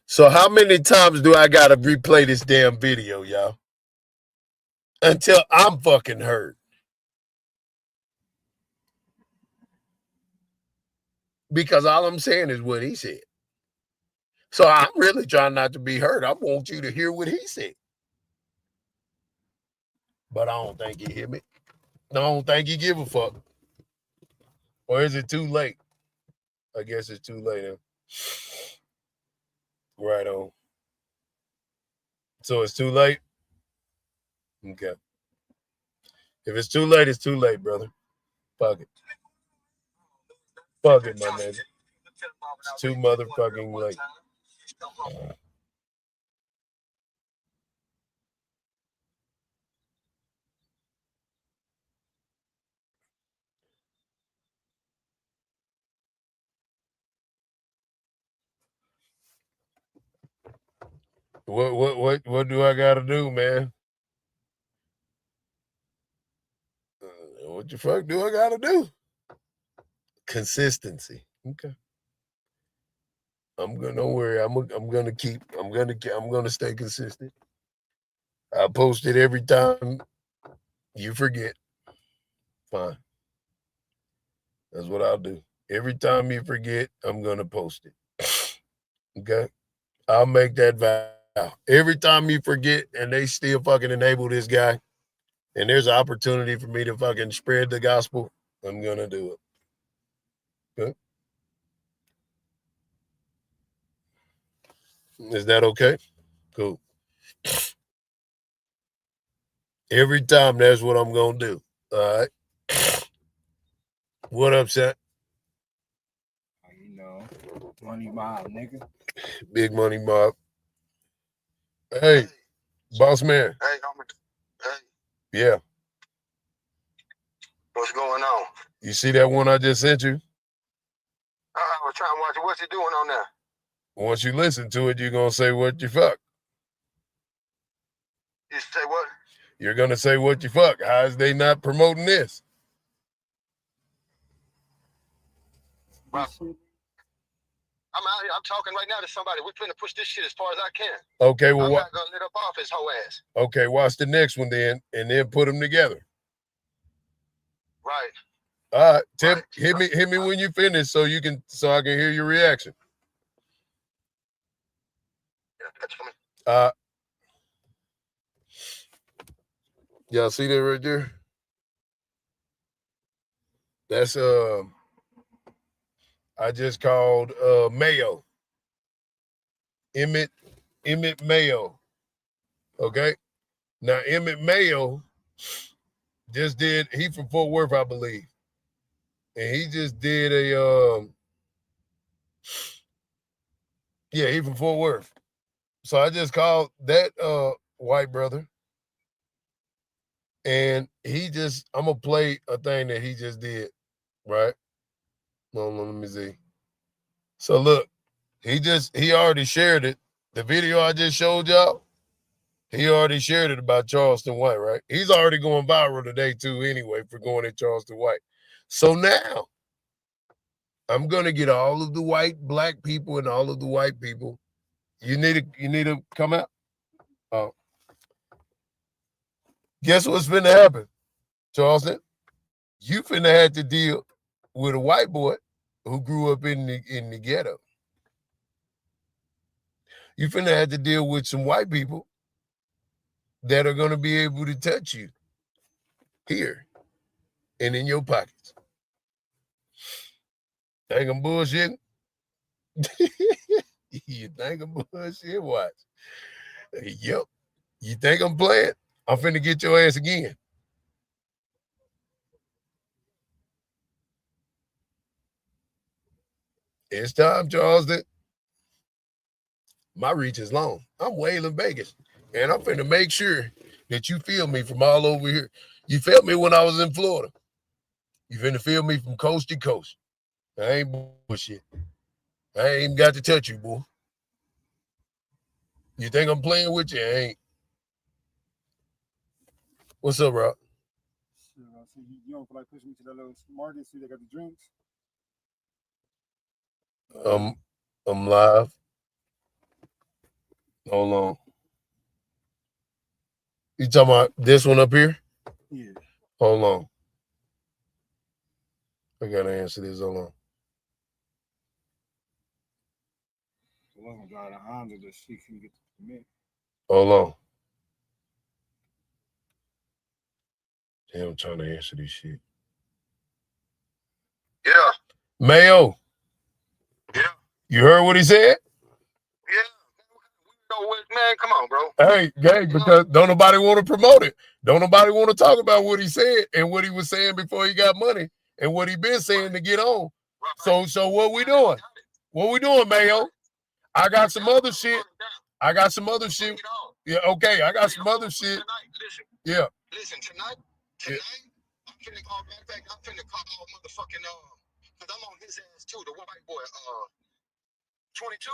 So how many times do I gotta replay this damn video, y'all? Until I'm fucking hurt. Because all I'm saying is what he said. So I'm really trying not to be hurt. I want you to hear what he said. But I don't think he hear me. I don't think he give a fuck. Or is it too late? I guess it's too late. Huh? Right on. So it's too late? Okay. If it's too late, it's too late, brother. Fuck it. Fuck it, my nigga. It's too motherfucking late. What do I gotta do, man? What the fuck do I gotta do? Consistency. Okay. Don't worry. I'm gonna stay consistent. I post it every time you forget. Fine. That's what I'll do. Every time you forget, I'm gonna post it. Okay. I'll make that vow. Every time you forget and they still fucking enable this guy, and there's an opportunity for me to fucking spread the gospel, I'm gonna do it. Okay. Is that okay? Cool. Every time, that's what I'm gonna do. All right. What up, Seth? You know, money mob, nigga. Big money mob. Hey, boss man. Hey, hey, Yeah. what's going on? You see that one I just sent you? I was trying to watch it. What's he doing on there? Once you listen to it, you're gonna say what you fuck. You say what? You're gonna say what you fuck. How is they not promoting this? Well, I'm out here. I'm talking right now to somebody. We're finna push this shit as far as I can. Okay, well, I'm not gonna let up off his whole ass. Okay, watch the next one then, and then put them together. Right. All right, Tim, Right. hit me when you finish, so I can hear your reaction. Yeah, that's coming. Y'all see that right there? That's I just called Mayo. Emmett Mayo. Okay. Now Emmett Mayo just did, he from Fort Worth, I believe. And he just did a yeah, he from Fort Worth. So I just called that white brother. And I'm gonna play a thing that he just did, right? Hold on, let me see. So look, he already shared it. The video I just showed y'all, he already shared it about Charleston White, right? He's already going viral today too, anyway, for going at Charleston White. So now I'm gonna get all of the white black people and all of the white people. You need to come out. Oh. Guess what's finna happen, Charleston? You finna have to deal with a white boy who grew up in the ghetto. You finna have to deal with some white people that are gonna be able to touch you here and in your pockets. Think I'm bullshitting? You think I'm bullshit? Watch. Yep. You think I'm playing? I'm finna get your ass again. It's time, Charleston. My reach is long. I'm Waylon Vegas. And I'm finna make sure that you feel me from all over here. You felt me when I was in Florida. You finna feel me from coast to coast. I ain't bullshit. I ain't even got to touch you, boy. You think I'm playing with you? I ain't. What's up, Rob? Shit, I see you don't feel like pushing me to that little market. See, they got the drinks. I'm live. Hold on. You talking about this one up here? Yeah. Hold on. I gotta answer this. Hold on. I wasn't driving a Honda that she can get the permit. Hold on. Damn, I'm trying to answer this shit. Yeah. Mayo. Yeah. You heard what he said? Yeah. No, man, come on, bro. Hey, because don't nobody want to promote it. Don't nobody want to talk about what he said and what he was saying before he got money and what he been saying to get on. So what we doing? What we doing, Mayo? I got some other shit. Yeah, okay. I got some other shit. Yeah. Listen, tonight, I'm finna call back. I'm finna call motherfucking because I'm on his ass too, the white boy, 22.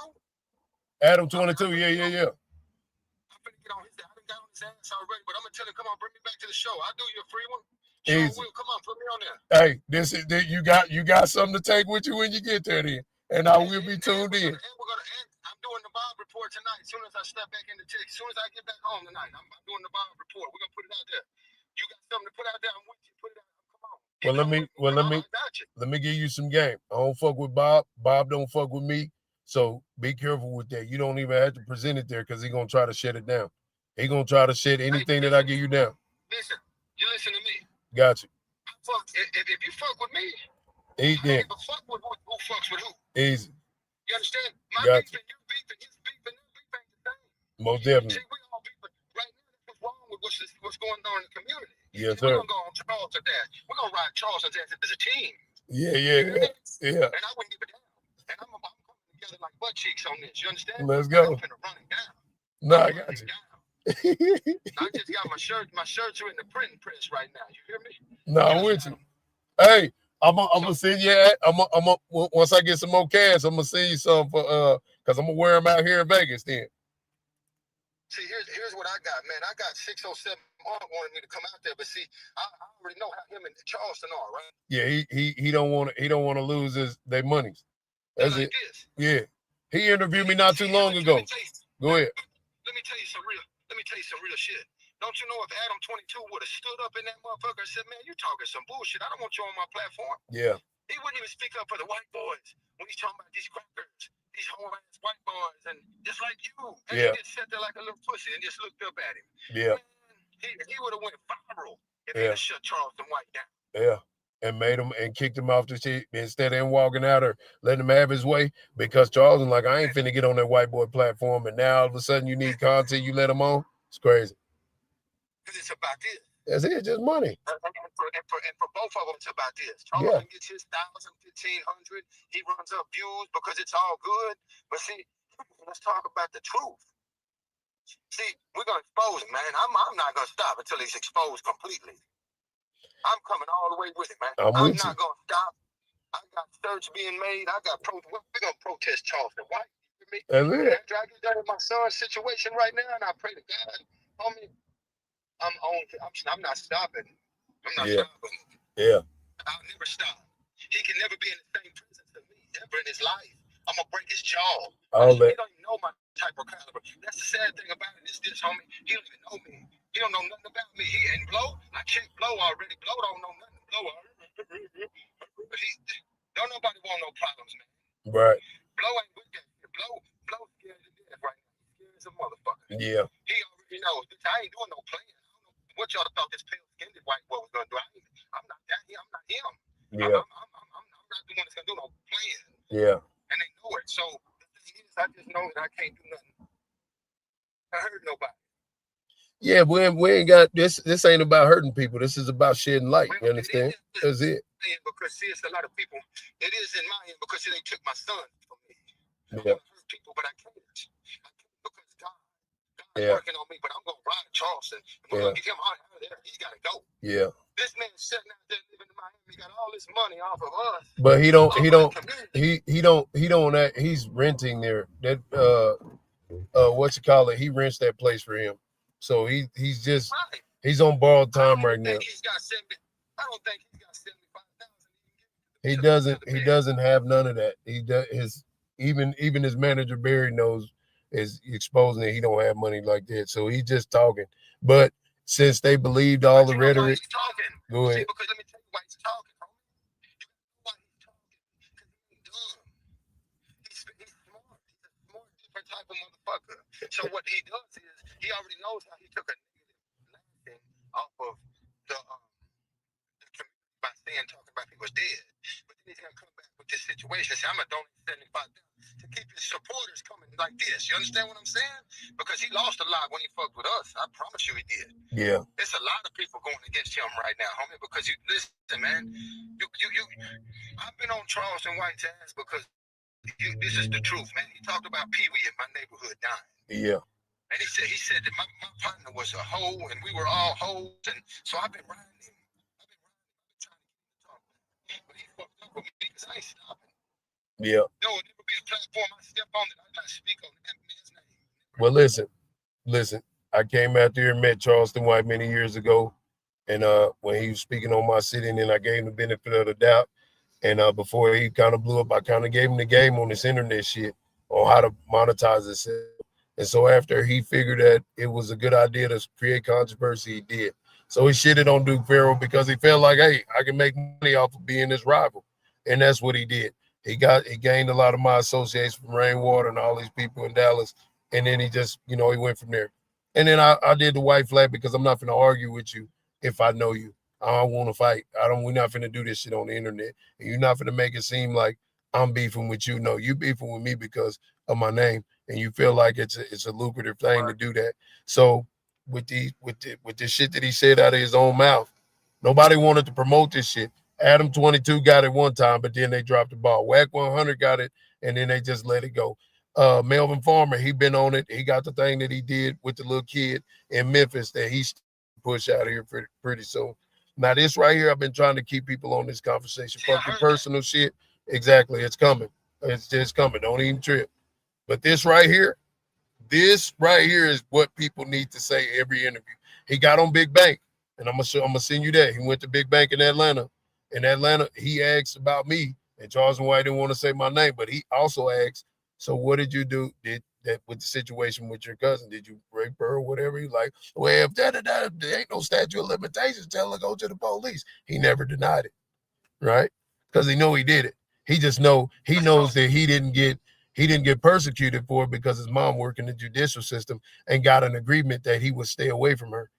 Adam 22. Yeah. I'm finna get on his ass. I done got on his ass already, but I'm gonna tell him, come on, bring me back to the show. I'll do you a free one. Sure Easy. will. Come on, put me on there. Hey, this is you got something to take with you when you get there, then, and I will be tuned in. I'm doing the Bob report tonight. As soon as I step back in the tech, as soon as I get back home tonight, I'm doing the Bob report. We're gonna put it out there. You got something to put out there? I'm with you. Put it out. Come on. Let me give you some game. I don't fuck with Bob. Bob don't fuck with me. So be careful with that. You don't even have to present it there because he's gonna try to shut it down. He gonna try to shut anything that I give you down. Listen, you listen to me. Got you. If you fuck with me, Eat I then. don't give a fuck with who fucks with who. Easy. You understand? My Got beef and your beef and his beef and their beef ain't the same. Most definitely. See, we all beef, but right now, what's wrong with what's going on in the community? Yes, We're sir. gonna go on Charleston's ass. We're gonna ride Charleston's ass as a team. Yeah. And I wouldn't give it down. And I'm coming together like butt cheeks on this. You understand? Let's go. I'm finna run it down. No, I got you. I just got my shirts are in the printing press right now. You hear me? No, I'm with you. Hey, I'm gonna send you. Once I get some more cash, I'm gonna send you some for because I'm gonna wear them out here in Vegas. Then. See, here's what I got, man. I got 607 wanted me to come out there, but see, I already know how him and Charleston are, right? Yeah, he don't want to lose their monies. That's like it. Yeah, he interviewed me not too long ago. Go ahead. Let me tell you some real shit. Don't you know if Adam 22 would have stood up in that motherfucker and said, man, you talking some bullshit. I don't want you on my platform. Yeah. He wouldn't even speak up for the white boys when he's talking about these crackers, these whole-ass white boys, and just like you. And he just sat there like a little pussy and just looked up at him. Yeah. Man, he would have went viral if he had shut Charleston White down. Yeah. And made him and kicked him off the shit instead of him walking out or letting him have his way because Charleston like, I ain't finna get on that white boy platform, and now all of a sudden you need content, you let him on. It's crazy. Because it's about this. That's it, just money. And for both of them, it's about this. Charleston gets his 1,000, 1,500. He runs up views because it's all good. But see, let's talk about the truth. See, we're going to expose him, man. I'm not going to stop until he's exposed completely. I'm coming all the way with it, man. I'm not going to stop. I got shirts being made. We're going to protest Charleston White. That's it. After I get done with my son's situation right now, and I pray to God, homie, I'm not stopping. I'm not stopping. Yeah. I'll never stop. He can never be in the same presence as me ever in his life. I'm going to break his jaw. He don't even know my type of caliber. That's the sad thing about it is this, homie. He don't even know me. He don't know nothing about me. He ain't Blow. I checked Blow already. Blow don't know nothing. Blow. Don't nobody want no problems, man. Right. Blow ain't with that. Blow scared to death right now. He's scared as a motherfucker. Yeah. He already knows. I ain't doing no playing. I don't know what y'all thought this pale-skinned white boy was gonna do. I'm not that. I'm not him. Yeah. I'm not the one that's gonna do no playing. Yeah. And they know it. So the thing is, I just know that I can't do nothing. I hurt nobody. Yeah, we ain't got this. This ain't about hurting people. This is about shedding light. You understand? That's it. Because see, it's a lot of people. It is in my end because they took my son from me. Yeah. I hurt people, but I can't. Because God Yeah. working on me, but I'm gonna ride Charleston. We're Yeah. gonna get him out of there. He gotta go. Yeah. This man's sitting out there living in Miami. He got all this money off of us. But he don't Community. he's renting there. That what you call it? He rents that place for him. So he's just Right. he's on borrowed I time don't right even now. think he's got 70. I don't think he's got 75,000. He doesn't have none of that. He does his even his manager Barry knows is exposing that he don't have money like that. So he's just talking. But since they believed all the rhetoric, He's talking. go ahead. See, because let me tell you why he's talking, homie. You know why he's talking? Because he ain't dumb. He's smart. He's a smart, different type of motherfucker. So what he does is he already knows how he took a negative landing off of the community by saying talking about people's dead. But then he's gonna come back with this situation and say, I'm gonna donate $75,000 to keep his supporters coming like this. You understand what I'm saying? Because he lost a lot when he fucked with us. I promise you he did. Yeah. There's a lot of people going against him right now, homie, because you listen, man. I've been on Charleston White's ass because this is the truth, man. He talked about Pee Wee in my neighborhood dying. Yeah. And he said that my partner was a hoe and we were all hoes, and so I've been riding him. But he fucked up with me because I ain't stopping. Yeah. There will never be a platform I step on that I not speak on that man's name. Well, listen. I came out there and met Charleston White many years ago, and when he was speaking on my city, and then I gave him the benefit of the doubt. And before he kind of blew up, I kind of gave him the game on this internet shit on how to monetize himself. And so after he figured that it was a good idea to create controversy, he did. So he shitted on Duke Farrell because he felt like, hey, I can make money off of being his rival. And that's what he did. He gained a lot of my associates from Rainwater and all these people in Dallas. And then he just, he went from there. And then I did the white flag because I'm not going to argue with you if I know you. I don't want to fight. We're not going to do this shit on the internet. And you're not going to make it seem like I'm beefing with you. No, you beefing with me because of my name. And you feel like it's a lucrative thing to do that. So with the shit that he said out of his own mouth, nobody wanted to promote this shit. Adam 22 got it one time, but then they dropped the ball. Wack 100 got it, and then they just let it go. Melvin Farmer, he been on it. He got the thing that he did with the little kid in Memphis that he's push out of here pretty soon. Now this right here, I've been trying to keep people on this conversation. Fuck the personal shit. Exactly, it's coming. It's just coming. Don't even trip. But this right here is what people need to say every interview. He got on Big Bank, and I'm gonna send you that. He went to Big Bank in Atlanta. In Atlanta, he asked about me, and Charleston White didn't want to say my name, but he also asked, so what did you do with the situation with your cousin? Did you rape her or whatever? He like, well, if there ain't no statute of limitations, tell her to go to the police. He never denied it, right? Because he know he did it. He just knows that he didn't get persecuted for it because his mom worked in the judicial system and got an agreement that he would stay away from her.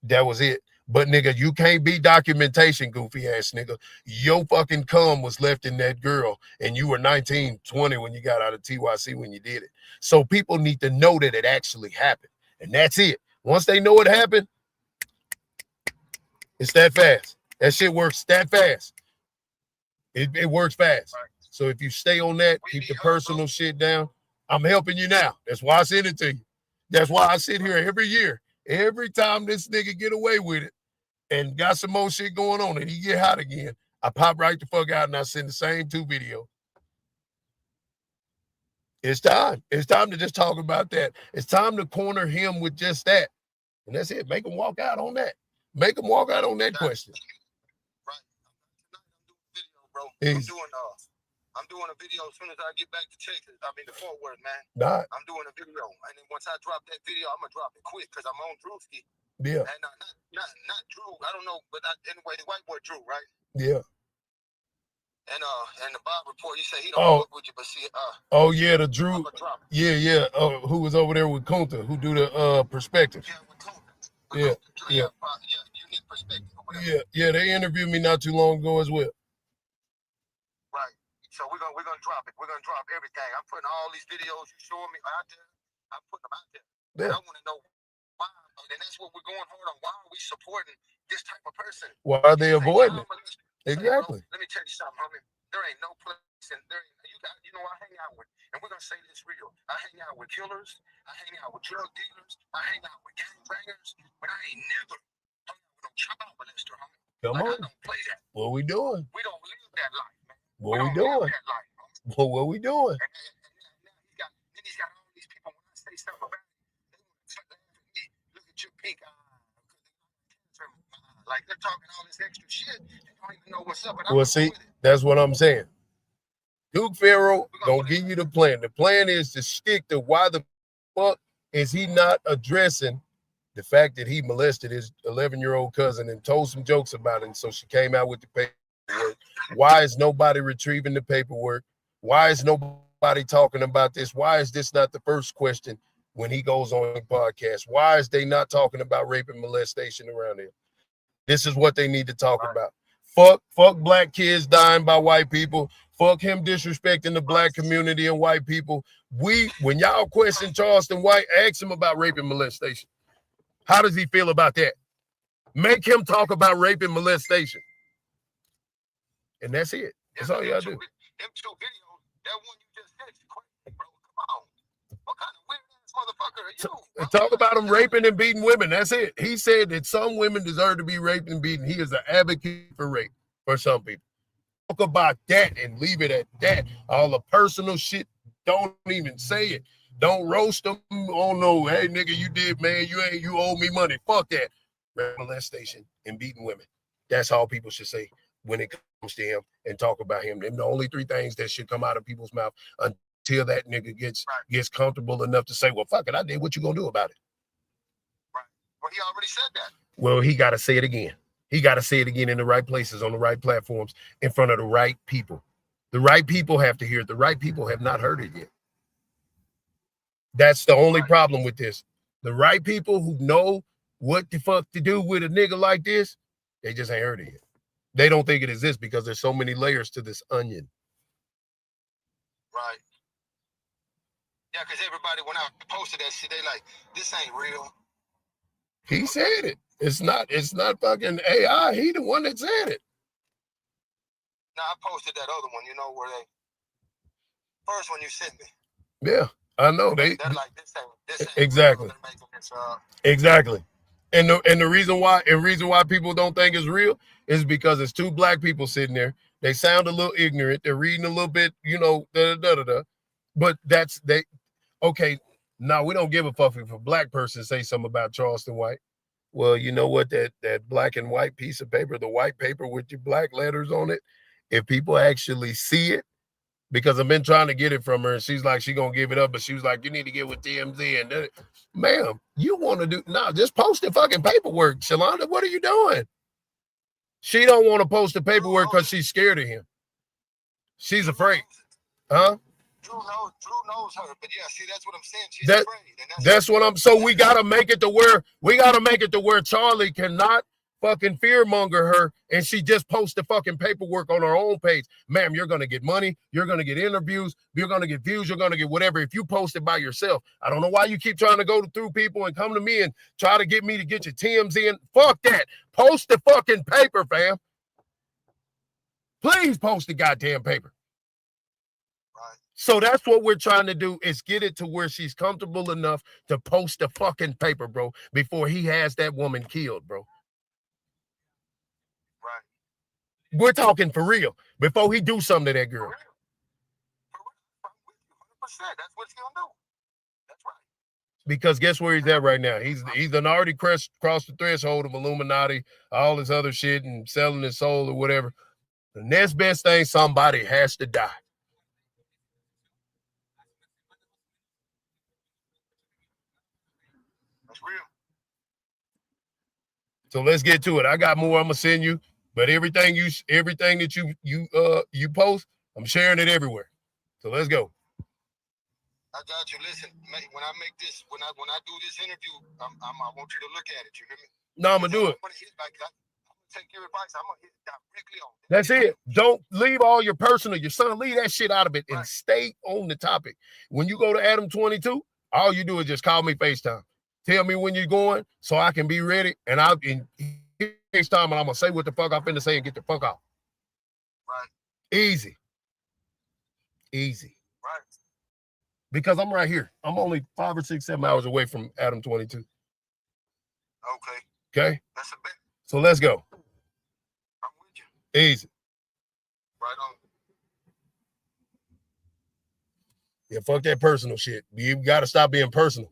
That was it. But nigga, you can't be documentation, goofy ass nigga. Your fucking cum was left in that girl, and you were 19, 20 when you got out of TYC when you did it. So people need to know that it actually happened. And that's it. Once they know it happened, it's that fast. That shit works that fast. It works fast. So if you stay on that, keep the personal shit down. I'm helping you now. That's why I send it to you. That's why I sit here every year. Every time this nigga get away with it and got some more shit going on and he get hot again, I pop right the fuck out and I send the same 2 videos. It's time. It's time to just talk about that. It's time to corner him with just that. And that's it. Make him walk out on that. Make him walk out on that question. Right. Tonight I'm doing a video, bro. Easy. I'm doing a video as soon as I get back to Texas. I mean, the Fort Worth, man. Nah. I'm doing a video, and then once I drop that video, I'm gonna drop it quick because I'm on Drewski. Yeah. And not Drew. I don't know, but anyway, the white boy Drew, right? Yeah. And the Bob report, you say he don't work with you, but see, oh yeah, the Drew. I'm gonna drop it. Yeah. Who was over there with Kunta, who do the perspective. Yeah, with Kunta. Yeah. Unique perspective. Yeah. They interviewed me not too long ago as well. Right. So we're gonna drop it. We're gonna drop everything. I'm putting all these videos you showing me out there. I'm putting them out there. Yeah. And I want to know why, and that's what we're going hard on. Why are we supporting this type of person? Why are they avoiding it? Exactly. Let me tell you something, homie. There ain't no place, and I hang out with, and we're gonna say this real. I hang out with killers, I hang out with drug dealers, I hang out with gangbangers, but I ain't never hung out with no child molester, homie. Come on. I don't play that. What we doing? We don't live that life, man. What we doing? That life, homie. What we doing? And now he's got all these people. When I say stuff about it, they want to laugh at me. Look at your pink eye. Like they're talking all this extra shit. They don't even know what's up. Well, see, that's what I'm saying. Duke Pharaoh gonna give you the plan. The plan is to stick to why the fuck is he not addressing the fact that he molested his 11-year-old cousin and told some jokes about it. And so she came out with the paperwork. Why is nobody retrieving the paperwork? Why is nobody talking about this? Why is this not the first question when he goes on the podcast? Why is they not talking about rape and molestation around here? This is what they need to talk about. Fuck black kids dying by white people. Fuck him disrespecting the black community and white people. When y'all question Charleston White, ask him about rape and molestation. How does he feel about that? Make him talk about rape and molestation. And that's it. That's all y'all do. Them two videos, that one you just said, bro, come on. What kind of weird ass motherfucker are you? Talk about him raping and beating women. That's it. He said that some women deserve to be raped and beaten. He is an advocate for rape for some people. Talk about that and leave it at that. All the personal shit, don't even say it. Don't roast them. Oh no, hey nigga, you did, man. You owe me money. Fuck that. Rape, molestation, and beating women. That's all people should say when it comes to him and talk about him. Them the only three things that should come out of people's mouth until that nigga gets comfortable enough to say, well, fuck it, I did. What you gonna do about it? Right. Well, he already said that. Well, he got to say it again. He got to say it again in the right places, on the right platforms, in front of the right people. The right people have to hear it. The right people have not heard it yet. That's the only problem with this. The right people who know what the fuck to do with a nigga like this, they just ain't heard it yet. They don't think it exists because there's so many layers to this onion. Right. Yeah, because everybody, when I posted that shit, they like, this ain't real. He said it. It's not fucking AI. He the one that said it. No, I posted that other one, you know, where first one you sent me. Yeah, I know. They're like, this ain't exactly. Real. They're making this up. Exactly. And the reason why people don't think it's real is because it's two black people sitting there. They sound a little ignorant. They're reading a little bit, you know, But okay. Now we don't give a fuck if a black person say something about Charleston White. Well, you know what? That black and white piece of paper, the white paper with your black letters on it, if people actually see it, because I've been trying to get it from her, and she's like, she gonna give it up, but she was like, you need to get with TMZ. And ma'am, you want to do just post the fucking paperwork, Shalonda. What are you doing? She don't want to post the paperwork because she's scared of him. She's afraid, huh? Drew knows her, but yeah, see, that's what I'm saying. She's afraid. And that's what I'm. So we gotta make it to where Charlie cannot fucking fearmonger her, and she just posts the fucking paperwork on her own page. Ma'am, you're gonna get money, you're gonna get interviews, you're gonna get views, you're gonna get whatever if you post it by yourself. I don't know why you keep trying to go through people and come to me and try to get me to get your TMZ in. Fuck that. Post the fucking paper, fam. Please post the goddamn paper. So that's what we're trying to do, is get it to where she's comfortable enough to post the fucking paper, bro, before he has that woman killed, bro. Right. We're talking for real. Before he do something to that girl. For real. 100%. That's what he's gonna do. That's right. Because guess where he's at right now? He's already crossed the threshold of Illuminati, all this other shit, and selling his soul or whatever. The next best thing, somebody has to die. Real. So let's get to it. I got more I'm gonna send you, but everything that you post, I'm sharing it everywhere. So let's go. I got you. Listen, when I do this interview, I want you to look at it. You hear me? No, I'm gonna do it. I'm gonna take your advice. I'm gonna hit directly on. That's it. Don't leave all your personal, your son. Leave that shit out of it and stay on the topic. When you go to Adam 22, all you do is just call me FaceTime. Tell me when you're going so I can be ready, and I'll in FaceTime, and I'm gonna say what the fuck I'm finna say and get the fuck out. Right. Easy. Right. Because I'm right here. I'm only 5 or 6, 7 hours away from Adam 22. Okay. Okay? That's a bet. So let's go. I'm with you. Easy. Right on. Yeah, fuck that personal shit. You gotta stop being personal.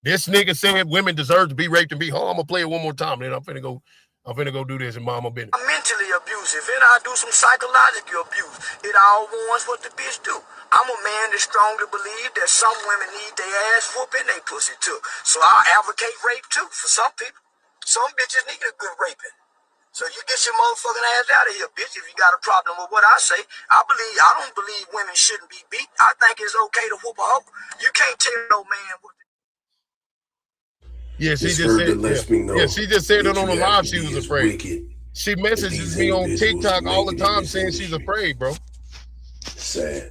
This nigga said women deserve to be raped and be hung. I'm gonna play it one more time, then I'm finna go do this in mama business. I'm mentally abusive and I do some psychological abuse. It all warns what the bitch do. I'm a man that strongly believe that some women need their ass whooped and they pussy too. So I advocate rape too for some people. Some bitches need a good raping. So you get your motherfucking ass out of here, bitch, if you got a problem with what I say. I don't believe women shouldn't be beat. I think it's okay to whoop a hoe. You can't tell no man what to. Yeah, she This just further said. lets me know Yeah, she just said it that on the you have live. to She be was as afraid. wicked She as messages these me on individuals TikTok to all make the it in time this saying she's industry. afraid, bro. Sad.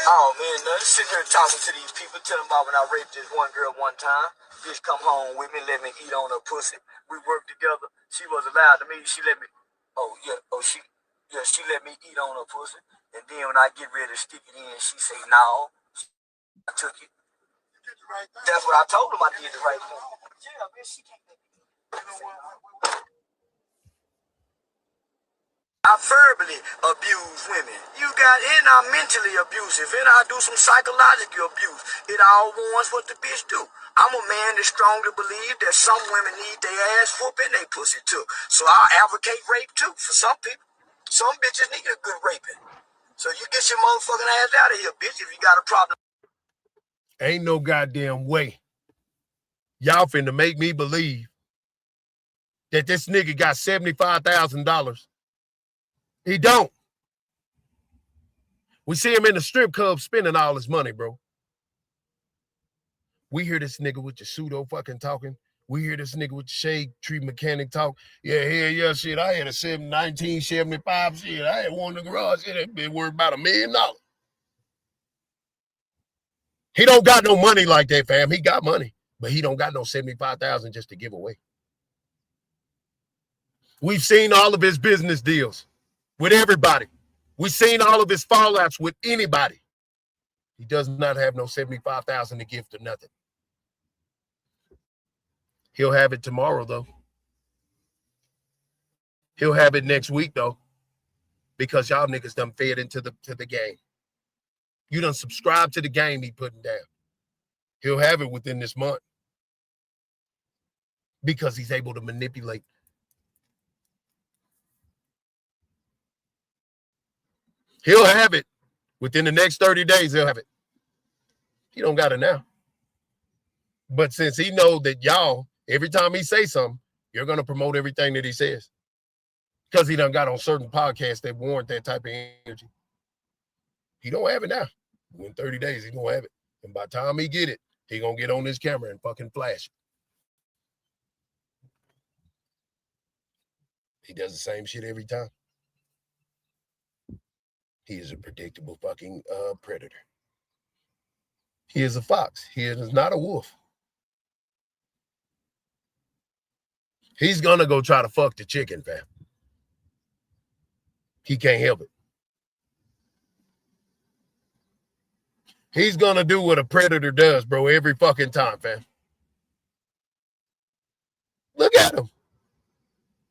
Oh man, nothing. Sitting here talking to these people, telling about when I raped this one girl one time. Bitch come home with me, let me eat on her pussy. We worked together. She was allowed to me. She let me. She let me eat on her pussy. And then when I get ready to stick it in, she say no. I took it. That's what I told him. I did the right thing. Yeah, bitch, she can't let me. I verbally abuse women. And I'm mentally abusive, and I do some psychological abuse. It all warns what the bitch do. I'm a man that strongly believe that some women need their ass whooped and they pussy too. So I advocate rape too for some people. Some bitches need a good raping. So you get your motherfucking ass out of here, bitch, if you got a problem. Ain't no goddamn way. Y'all finna make me believe that this nigga got $75,000. He don't. We see him in the strip club spending all his money, bro. We hear this nigga with the pseudo fucking talking. We hear this nigga with the shade tree mechanic talk. Yeah, shit. I had a 1975 shit. I had one in the garage. Shit, that been worth about $1 million. He don't got no money like that, fam. He got money, but he don't got no 75,000 just to give away. We've seen all of his business deals with everybody. We've seen all of his fallouts with anybody. He does not have no 75,000 to give to nothing. He'll have it tomorrow, though. He'll have it next week, though, because y'all niggas done fed into the game. You done subscribe to the game he putting down. He'll have it within this month because he's able to manipulate. He'll have it within the next 30 days. He'll have it. He don't got it now. But since he know that y'all, every time he say something, you're going to promote everything that he says. Because he done got on certain podcasts that warrant that type of energy. He don't have it now. In 30 days, he going to have it. And by the time he get it, he going to get on his camera and fucking flash it. He does the same shit every time. He is a predictable fucking predator. He is a fox. He is not a wolf. He's going to go try to fuck the chicken, fam. He can't help it. He's going to do what a predator does, bro, every fucking time, fam. Look at him.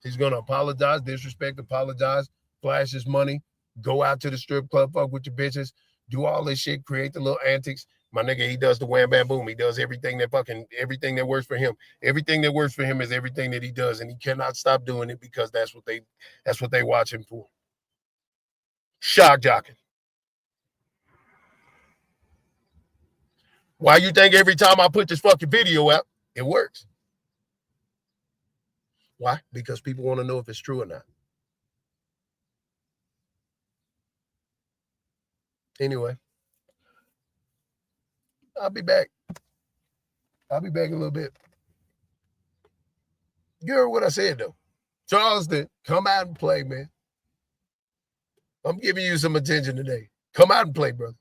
He's going to apologize, disrespect, apologize, flash his money, go out to the strip club, fuck with your bitches, do all this shit, create the little antics. My nigga, he does the wham, bam, boom. He does everything that works for him. Everything that works for him is everything that he does, and he cannot stop doing it because that's what they watch him for. Shock jocking. Why you think every time I put this fucking video out, it works? Why? Because people want to know if it's true or not. Anyway, I'll be back. I'll be back in a little bit. You heard what I said, though. Charleston, come out and play, man. I'm giving you some attention today. Come out and play, brother.